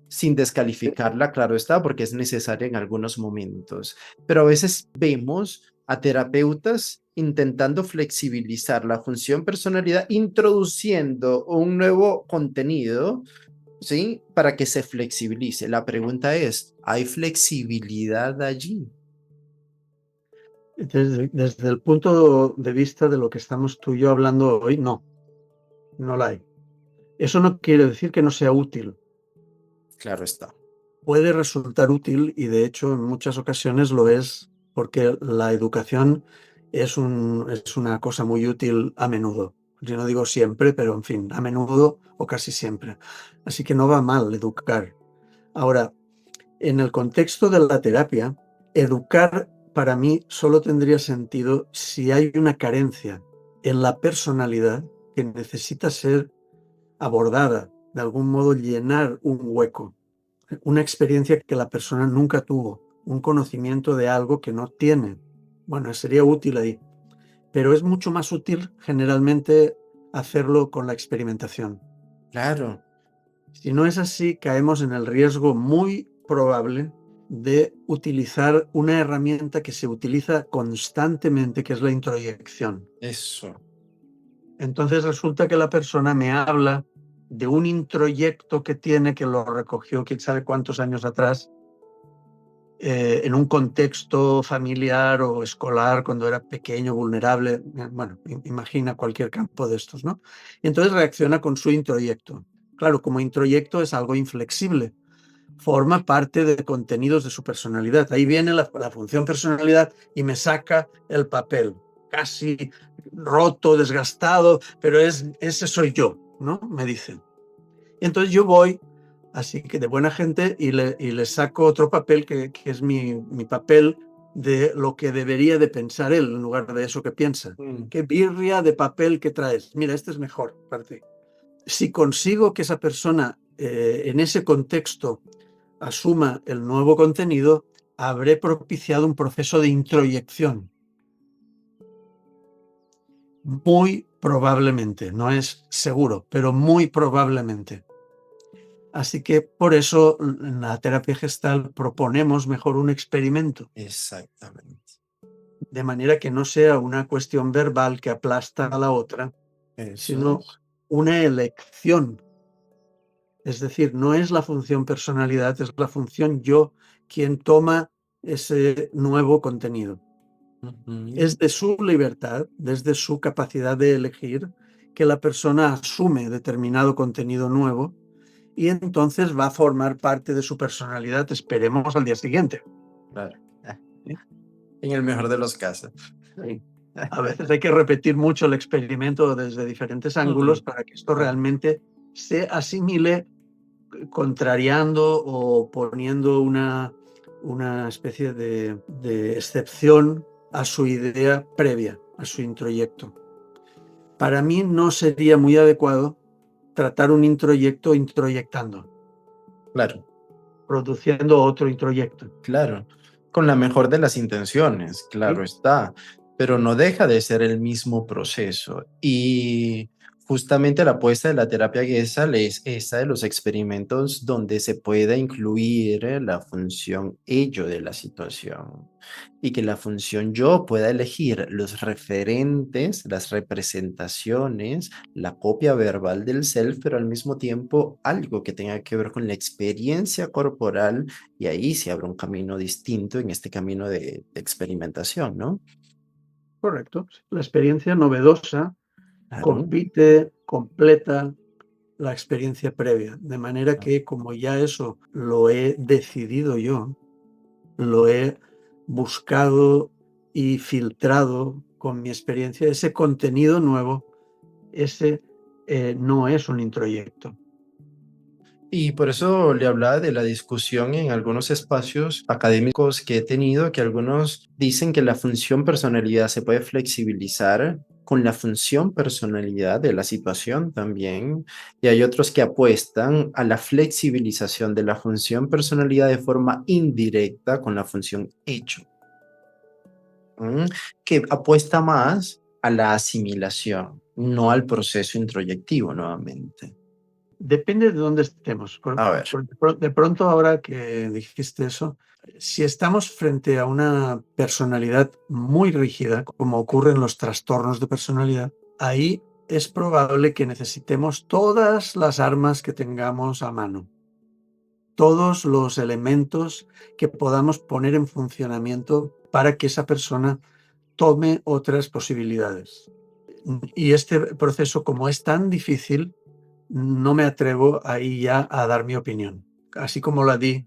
sin descalificarla, claro está, porque es necesaria en algunos momentos. Pero a veces vemos a terapeutas intentando flexibilizar la función personalidad, introduciendo un nuevo contenido, ¿sí? Para que se flexibilice. La pregunta es, ¿hay flexibilidad allí? Desde el punto de vista de lo que estamos tú y yo hablando hoy, no, no la hay. Eso no quiere decir que no sea útil. Claro está. Puede resultar útil y de hecho en muchas ocasiones lo es porque la educación es una cosa muy útil a menudo. Yo no digo siempre, pero en fin, a menudo o casi siempre. Así que no va mal educar. Ahora, en el contexto de la terapia, educar para mí solo tendría sentido si hay una carencia en la personalidad que necesita ser abordada, de algún modo llenar un hueco, una experiencia que la persona nunca tuvo, un conocimiento de algo que no tiene. Bueno, sería útil ahí, pero es mucho más útil generalmente hacerlo con la experimentación. Claro. Si no es así, caemos en el riesgo muy probable de utilizar una herramienta que se utiliza constantemente, que es la introyección. Eso. Entonces resulta que la persona me habla de un introyecto que tiene, que lo recogió quién sabe cuántos años atrás, en un contexto familiar o escolar, cuando era pequeño, vulnerable. Bueno, imagina cualquier campo de estos, ¿no? Y entonces reacciona con su introyecto. Claro, como introyecto es algo inflexible, forma parte de contenidos de su personalidad. Ahí viene la función personalidad y me saca el papel, casi roto, desgastado, pero ese soy yo, ¿no? Me dicen. Y entonces yo voy, así que de buena gente, y le saco otro papel que es mi papel de lo que debería de pensar él en lugar de eso que piensa. Qué birria de papel que traes. Mira, este es mejor para ti. Si consigo que esa persona en ese contexto asuma el nuevo contenido, habré propiciado un proceso de introyección. Muy probablemente, no es seguro, pero muy probablemente. Así que por eso en la terapia gestal proponemos mejor un experimento, Exactamente. de manera que no sea una cuestión verbal que aplasta a la otra, Eso sino una elección. Es decir, no es la función personalidad, es la función yo quien toma ese nuevo contenido. Es de su libertad, desde su capacidad de elegir, que la persona asume determinado contenido nuevo y entonces va a formar parte de su personalidad, esperemos, al día siguiente. claro. ¿Sí? En el mejor de los casos. Sí. A veces hay que repetir mucho el experimento desde diferentes ángulos para que esto Claro. realmente se asimile, contrariando o poniendo una especie de excepción a su idea previa, a su introyecto. Para mí no sería muy adecuado tratar un introyecto introyectando, Claro. produciendo otro introyecto. Claro, con la mejor de las intenciones, claro ¿Sí? está, pero Sí. no deja de ser el mismo proceso. Y justamente la apuesta de la terapia Gesell es esa de los experimentos donde se pueda incluir la función ello de la situación y que la función yo pueda elegir los referentes, las representaciones, la copia verbal del self, pero al mismo tiempo algo que tenga que ver con la experiencia corporal y ahí se abre un camino distinto en este camino de experimentación, ¿no? Correcto. La experiencia novedosa Claro. compite, completa la experiencia previa. De manera que como ya eso lo he decidido yo, lo he buscado y filtrado con mi experiencia, ese contenido nuevo, ese no es un introyecto. Y por eso le hablaba de la discusión en algunos espacios académicos que he tenido, que algunos dicen que la función personalidad se puede flexibilizar con la función personalidad de la situación también, y hay otros que apuestan a la flexibilización de la función personalidad de forma indirecta con la función hecho, ¿m? Que apuesta más a la asimilación, no al proceso introyectivo nuevamente. Depende de dónde estemos. A ver. De pronto, ahora que dijiste eso, si estamos frente a una personalidad muy rígida, como ocurre en los trastornos de personalidad, ahí es probable que necesitemos todas las armas que tengamos a mano, todos los elementos que podamos poner en funcionamiento para que esa persona tome otras posibilidades. Y este proceso, como es tan difícil, no me atrevo ahí ya a dar mi opinión, así como la di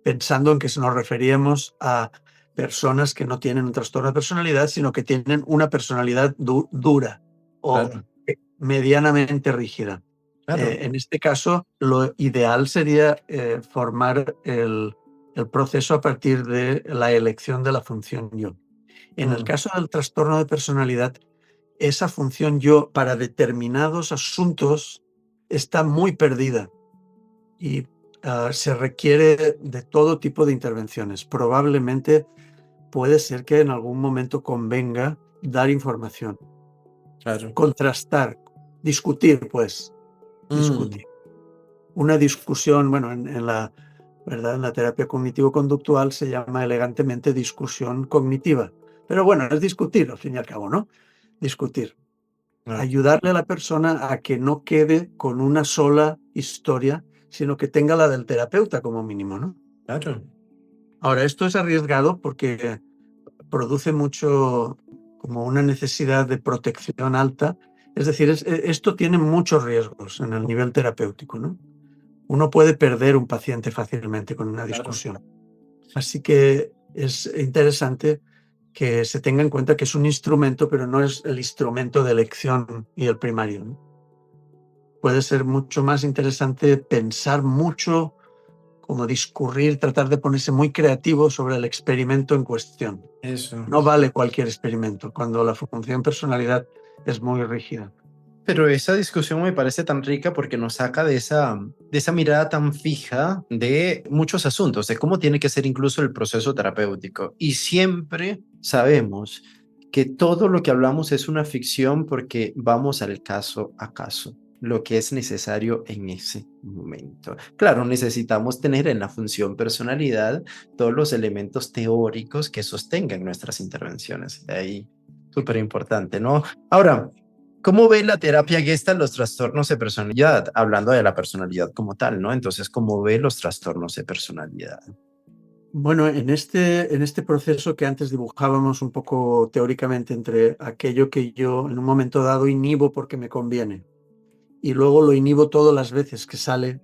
pensando en que nos referíamos a personas que no tienen un trastorno de personalidad, sino que tienen una personalidad dura o Claro, medianamente rígida. claro. En este caso, lo ideal sería formar el proceso a partir de la elección de la función yo. En el Mm, caso del trastorno de personalidad, esa función yo para determinados asuntos está muy perdida y se requiere de todo tipo de intervenciones. Probablemente puede ser que en algún momento convenga dar información, claro. contrastar, discutir, pues, Mm, discutir. Una discusión, bueno, ¿verdad? En la terapia cognitivo-conductual se llama elegantemente discusión cognitiva. Pero bueno, es discutir, al fin y al cabo, ¿no? Discutir. Ah, ayudarle a la persona a que no quede con una sola historia, sino que tenga la del terapeuta como mínimo, ¿no? claro. Ahora, esto es arriesgado porque produce mucho, como una necesidad de protección alta. Es decir, esto tiene muchos riesgos en el nivel terapéutico, ¿no? Uno puede perder un paciente fácilmente con una Claro. discusión. Así que es interesante que se tenga en cuenta que es un instrumento, pero no es el instrumento de elección y el primario, ¿no? Puede ser mucho más interesante pensar mucho, como discurrir, tratar de ponerse muy creativo sobre el experimento en cuestión. Eso. No vale cualquier experimento cuando la función personalidad es muy rígida. Pero esa discusión me parece tan rica porque nos saca de esa mirada tan fija de muchos asuntos, de cómo tiene que ser incluso el proceso terapéutico. Y siempre sabemos que todo lo que hablamos es una ficción porque vamos al caso a caso, lo que es necesario en ese momento. Claro, necesitamos tener en la función personalidad todos los elementos teóricos que sostengan nuestras intervenciones. De ahí, súper importante, ¿no? Ahora, ¿cómo ve la terapia Gestalt los trastornos de personalidad? Hablando de la personalidad como tal, ¿no? Entonces, ¿cómo ve los trastornos de personalidad? Bueno, en este proceso que antes dibujábamos un poco teóricamente entre aquello que yo en un momento dado inhibo porque me conviene y luego lo inhibo todas las veces que sale,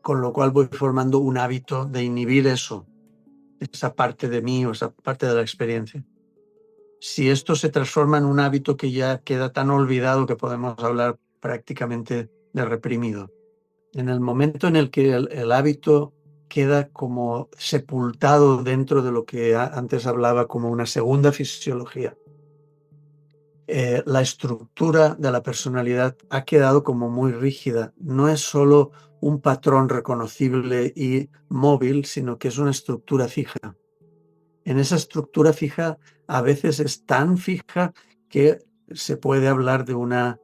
con lo cual voy formando un hábito de inhibir eso, esa parte de mí o esa parte de la experiencia. Si esto se transforma en un hábito que ya queda tan olvidado que podemos hablar prácticamente de reprimido. En el momento en el que el hábito queda como sepultado dentro de lo que antes hablaba como una segunda fisiología, la estructura de la personalidad ha quedado como muy rígida. No es solo un patrón reconocible y móvil, sino que es una estructura fija. En esa estructura fija a veces es tan fija que se puede hablar de una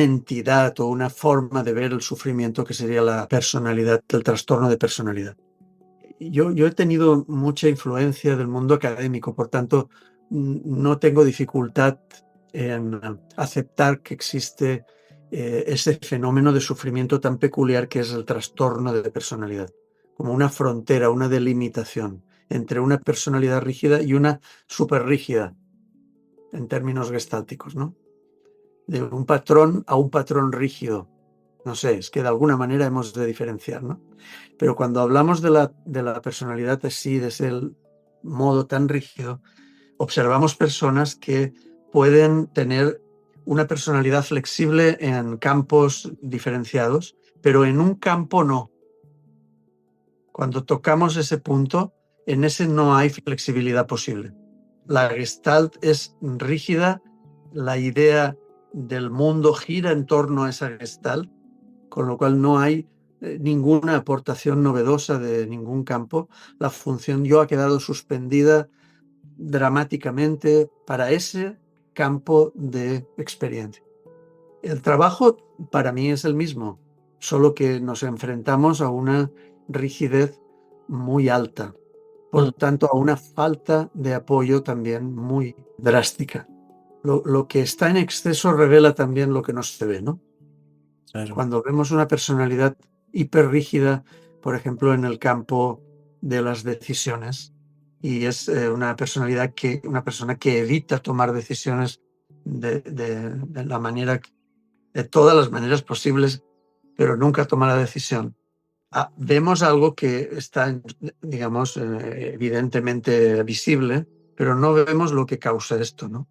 entidad o una forma de ver el sufrimiento que sería la personalidad, el trastorno de personalidad. Yo he tenido mucha influencia del mundo académico, por tanto, no tengo dificultad en aceptar que existe ese fenómeno de sufrimiento tan peculiar que es el trastorno de personalidad, como una frontera, una delimitación entre una personalidad rígida y una superrígida en términos gestálticos, ¿no? De un patrón a un patrón rígido. No sé, es que de alguna manera hemos de diferenciar, ¿no? Pero cuando hablamos de la personalidad así, de ese modo tan rígido, observamos personas que pueden tener una personalidad flexible en campos diferenciados, pero en un campo no. Cuando tocamos ese punto, en ese no hay flexibilidad posible. La Gestalt es rígida, la idea del mundo gira en torno a esa Gestalt, con lo cual no hay ninguna aportación novedosa de ningún campo. La función yo ha quedado suspendida dramáticamente para ese campo de experiencia. El trabajo para mí es el mismo, solo que nos enfrentamos a una rigidez muy alta, por Mm, tanto a una falta de apoyo también muy drástica. Lo que está en exceso revela también lo que no se ve, ¿no? claro. Cuando vemos una personalidad hiperrígida, por ejemplo, en el campo de las decisiones, y es una personalidad una persona que evita tomar decisiones de la manera, de todas las maneras posibles, pero nunca toma la decisión. Vemos algo que está, digamos, evidentemente visible, pero no vemos lo que causa esto, ¿no?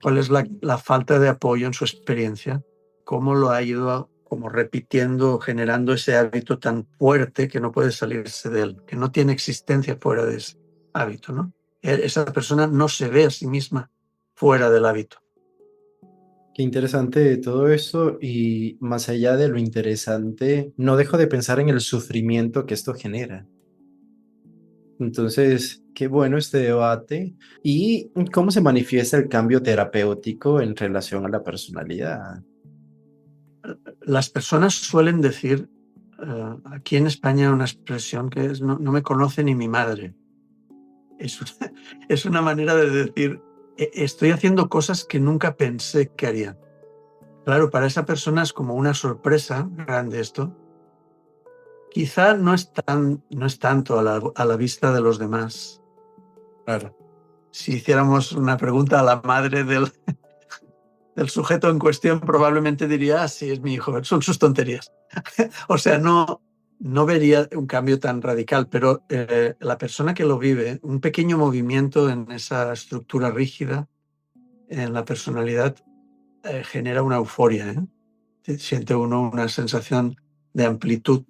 ¿Cuál es la falta de apoyo en su experiencia? ¿Cómo lo ha ido como repitiendo, generando ese hábito tan fuerte que no puede salirse de él, que no tiene existencia fuera de ese hábito, ¿no? Esa persona no se ve a sí misma fuera del hábito. Qué interesante todo esto y más allá de lo interesante, no dejo de pensar en el sufrimiento que esto genera. Entonces, qué bueno este debate y cómo se manifiesta el cambio terapéutico en relación a la personalidad. Las personas suelen decir, aquí en España, una expresión que es no me conoce ni mi madre. Es una, es una manera de decir, estoy haciendo cosas que nunca pensé que haría. Claro, para esa persona es como una sorpresa grande esto. Quizá no es tanto a la vista de los demás. Claro. Si hiciéramos una pregunta a la madre del sujeto en cuestión, probablemente diría, sí, es mi hijo, son sus tonterías. O sea, no vería un cambio tan radical, pero la persona que lo vive, un pequeño movimiento en esa estructura rígida, en la personalidad, genera una euforia, ¿eh? Siente uno una sensación de amplitud,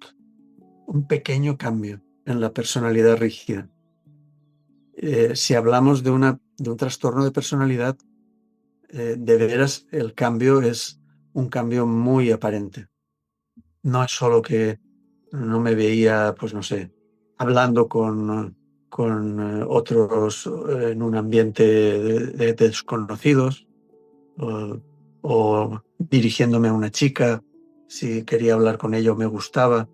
un pequeño cambio en la personalidad rígida. Si hablamos de un trastorno de personalidad, de veras el cambio es un cambio muy aparente. No es solo que no me veía, pues no sé, hablando con otros en un ambiente de desconocidos o dirigiéndome a una chica, si quería hablar con ella o me gustaba.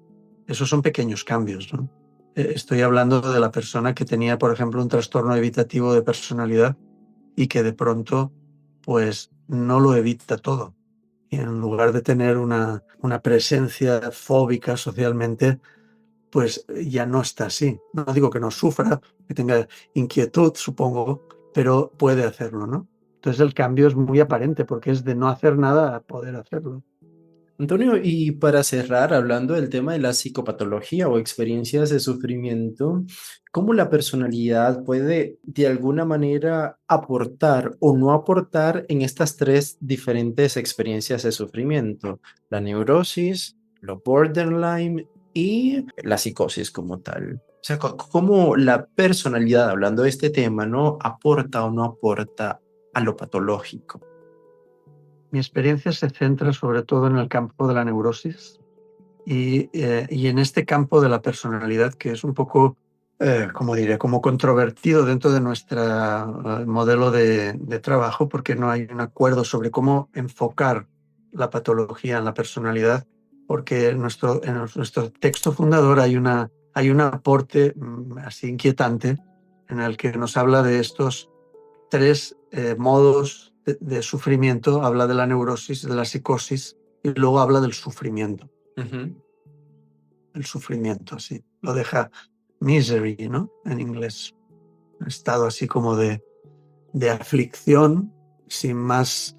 Esos son pequeños cambios, ¿no? Estoy hablando de la persona que tenía, por ejemplo, un trastorno evitativo de personalidad y que de pronto, pues, no lo evita todo. Y en lugar de tener una presencia fóbica socialmente, pues ya no está así. No digo que no sufra, que tenga inquietud, supongo, pero puede hacerlo, ¿no? Entonces el cambio es muy aparente porque es de no hacer nada a poder hacerlo. Antonio, y para cerrar, hablando del tema de la psicopatología o experiencias de sufrimiento, ¿cómo la personalidad puede de alguna manera aportar o no aportar en estas tres diferentes experiencias de sufrimiento? La neurosis, lo borderline y la psicosis como tal. O sea, ¿cómo la personalidad, hablando de este tema, no aporta o no aporta a lo patológico? Mi experiencia se centra sobre todo en el campo de la neurosis y en este campo de la personalidad que es un poco, como diré, como controvertido dentro de nuestro modelo de trabajo porque no hay un acuerdo sobre cómo enfocar la patología en la personalidad, porque en nuestro texto fundador hay un aporte así inquietante en el que nos habla de estos tres modos de sufrimiento. Habla de la neurosis, de la psicosis y luego habla del sufrimiento. Ujú. El sufrimiento, sí. Lo deja misery, ¿no? En inglés. Un estado así como de aflicción sin más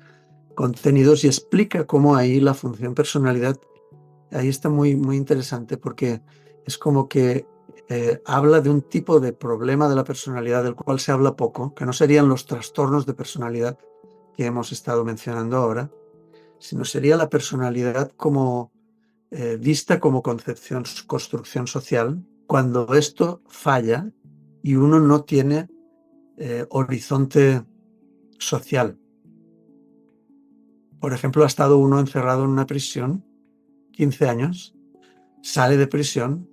contenidos y explica cómo ahí la función personalidad, ahí está muy, muy interesante porque es como que habla de un tipo de problema de la personalidad del cual se habla poco, que no serían los trastornos de personalidad que hemos estado mencionando ahora, sino sería la personalidad como vista como concepción, construcción social, cuando esto falla y uno no tiene horizonte social. Por ejemplo, ha estado uno encerrado en una prisión 15 años, sale de prisión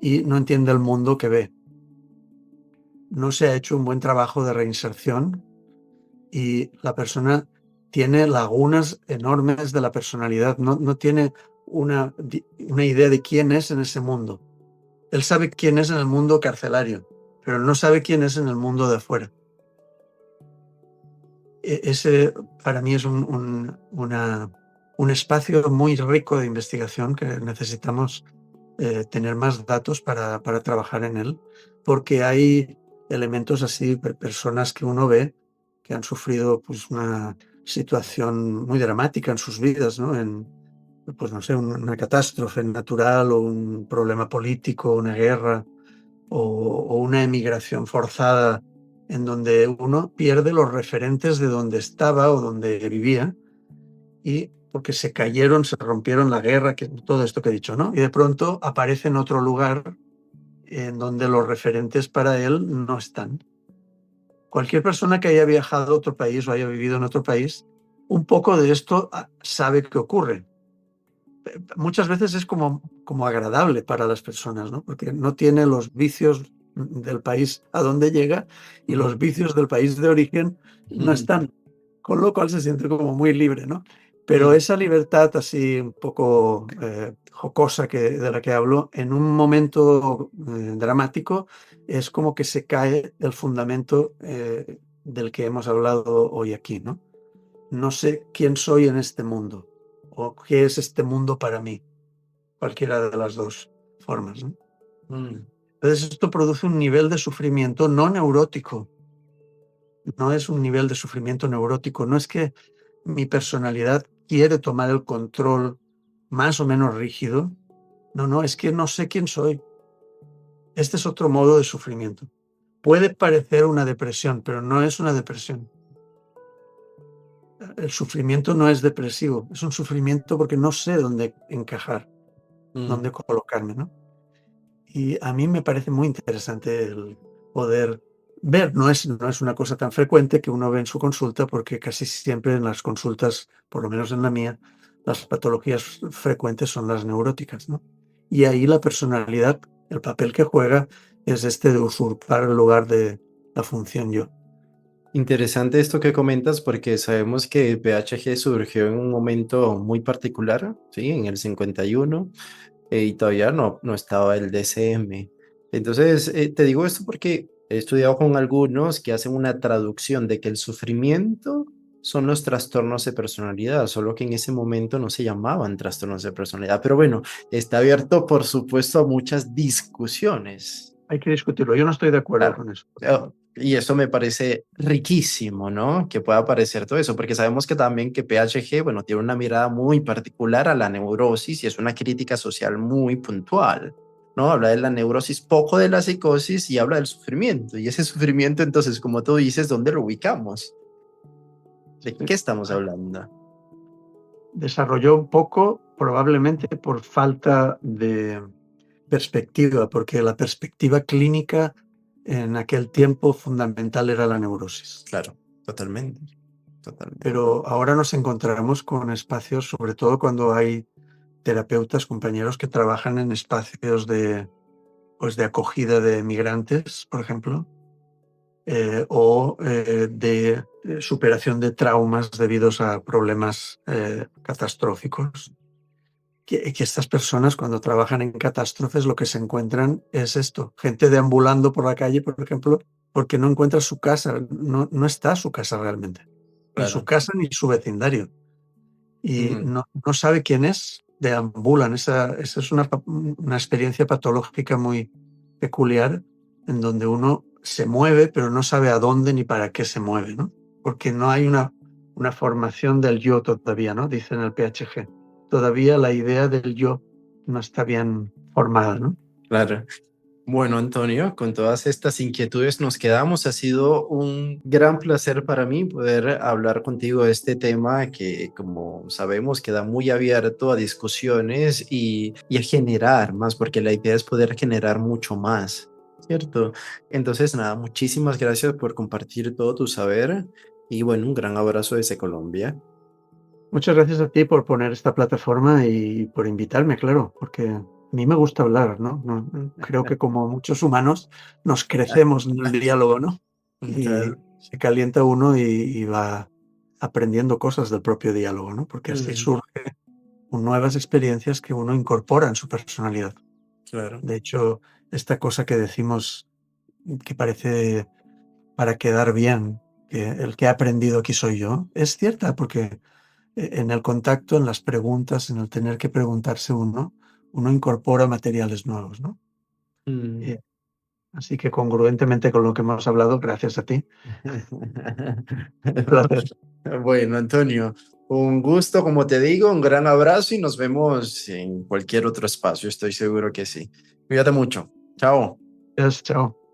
y no entiende el mundo que ve. No se ha hecho un buen trabajo de reinserción y la persona tiene lagunas enormes de la personalidad, no tiene una idea de quién es en ese mundo. Él sabe quién es en el mundo carcelario, pero no sabe quién es en el mundo de afuera. Ese para mí es un espacio muy rico de investigación que necesitamos tener más datos para trabajar en él, porque hay elementos así, personas que uno ve que han sufrido pues, una situación muy dramática en sus vidas, ¿no? Pues no sé, una catástrofe natural o un problema político, una guerra o una emigración forzada en donde uno pierde los referentes de donde estaba o donde vivía y porque se cayeron, se rompieron la guerra, que, todo esto que he dicho, ¿no? Y de pronto aparece en otro lugar en donde los referentes para él no están. Cualquier persona que haya viajado a otro país o haya vivido en otro país, un poco de esto sabe que ocurre. Muchas veces es como agradable para las personas, ¿no? Porque no tiene los vicios del país a donde llega y los vicios del país de origen no Ujú. están, con lo cual se siente como muy libre, ¿no? Pero Mm. esa libertad así un poco jocosa de la que hablo, en un momento dramático, es como que se cae el fundamento del que hemos hablado hoy aquí, ¿no? no sé quién soy en este mundo o qué es este mundo para mí, cualquiera de las dos formas, ¿no? Mm, Entonces esto produce un nivel de sufrimiento no neurótico, no es un nivel de sufrimiento neurótico, no es que mi personalidad quiere tomar el control más o menos rígido, no, es que no sé quién soy. Este es otro modo de sufrimiento. Puede parecer una depresión, pero no es una depresión. El sufrimiento no es depresivo, es un sufrimiento porque no sé dónde encajar, mm. dónde colocarme, ¿no? Y a mí me parece muy interesante el poder ver, no es una cosa tan frecuente que uno ve en su consulta, porque casi siempre en las consultas, por lo menos en la mía, las patologías frecuentes son las neuróticas, ¿no? Y ahí la personalidad, el papel que juega es este de usurpar el lugar de la función yo. Interesante esto que comentas porque sabemos que el PHG surgió en un momento muy particular, ¿sí? En el 51, y todavía no estaba el DCM. Entonces, te digo esto porque he estudiado con algunos que hacen una traducción de que el sufrimiento son los trastornos de personalidad, solo que en ese momento no se llamaban trastornos de personalidad. Pero bueno, está abierto, por supuesto, a muchas discusiones. Hay que discutirlo. Yo no estoy de acuerdo Claro. con eso. Y eso me parece riquísimo, ¿no? Que pueda aparecer todo eso, porque sabemos que también que PHG, bueno, tiene una mirada muy particular a la neurosis y es una crítica social muy puntual, ¿no? Habla de la neurosis, poco de la psicosis y habla del sufrimiento. Y ese sufrimiento, entonces, como tú dices, ¿dónde lo ubicamos? ¿De Sí. qué estamos hablando? Desarrolló un poco, probablemente por falta de perspectiva, porque la perspectiva clínica en aquel tiempo fundamental era la neurosis. Claro, totalmente, totalmente. Pero ahora nos encontramos con espacios, sobre todo cuando hay terapeutas, compañeros que trabajan en espacios pues de acogida de migrantes, por ejemplo, o de superación de traumas debidos a problemas catastróficos. Que estas personas cuando trabajan en catástrofes lo que se encuentran es esto, gente deambulando por la calle, por ejemplo, porque no encuentra su casa, no está su casa realmente, ni su Claro. casa ni su vecindario, y Ujú. no sabe quién es, deambulan. Esa es una experiencia patológica muy peculiar, en donde uno se mueve, pero no sabe a dónde ni para qué se mueve, ¿no? Porque no hay una formación del yo todavía, ¿no? Dice en el PHG. Todavía la idea del yo no está bien formada, ¿no? Claro. Bueno, Antonio, con todas estas inquietudes nos quedamos. Ha sido un gran placer para mí poder hablar contigo de este tema que, como sabemos, queda muy abierto a discusiones y a generar más, porque la idea es poder generar mucho más, ¿cierto? Entonces, nada, muchísimas gracias por compartir todo tu saber y bueno, un gran abrazo desde Colombia. Muchas gracias a ti por poner esta plataforma y por invitarme, claro, porque a mí me gusta hablar, ¿no? Creo que como muchos humanos nos crecemos en el diálogo, ¿no? Y Claro. se calienta uno y va aprendiendo cosas del propio diálogo, ¿no? Porque así Mm, surgen nuevas experiencias que uno incorpora en su personalidad. claro. De hecho, esta cosa que decimos que parece para quedar bien, que el que ha aprendido aquí soy yo, es cierta, porque en el contacto, en las preguntas, en el tener que preguntarse uno incorpora materiales nuevos, ¿no? Mm. Eh, Así que congruentemente con lo que hemos hablado, gracias a ti. Un placer. Bueno, Antonio, un gusto, como te digo, un gran abrazo y nos vemos en cualquier otro espacio, estoy seguro que sí. Cuídate mucho. Chao. Chao.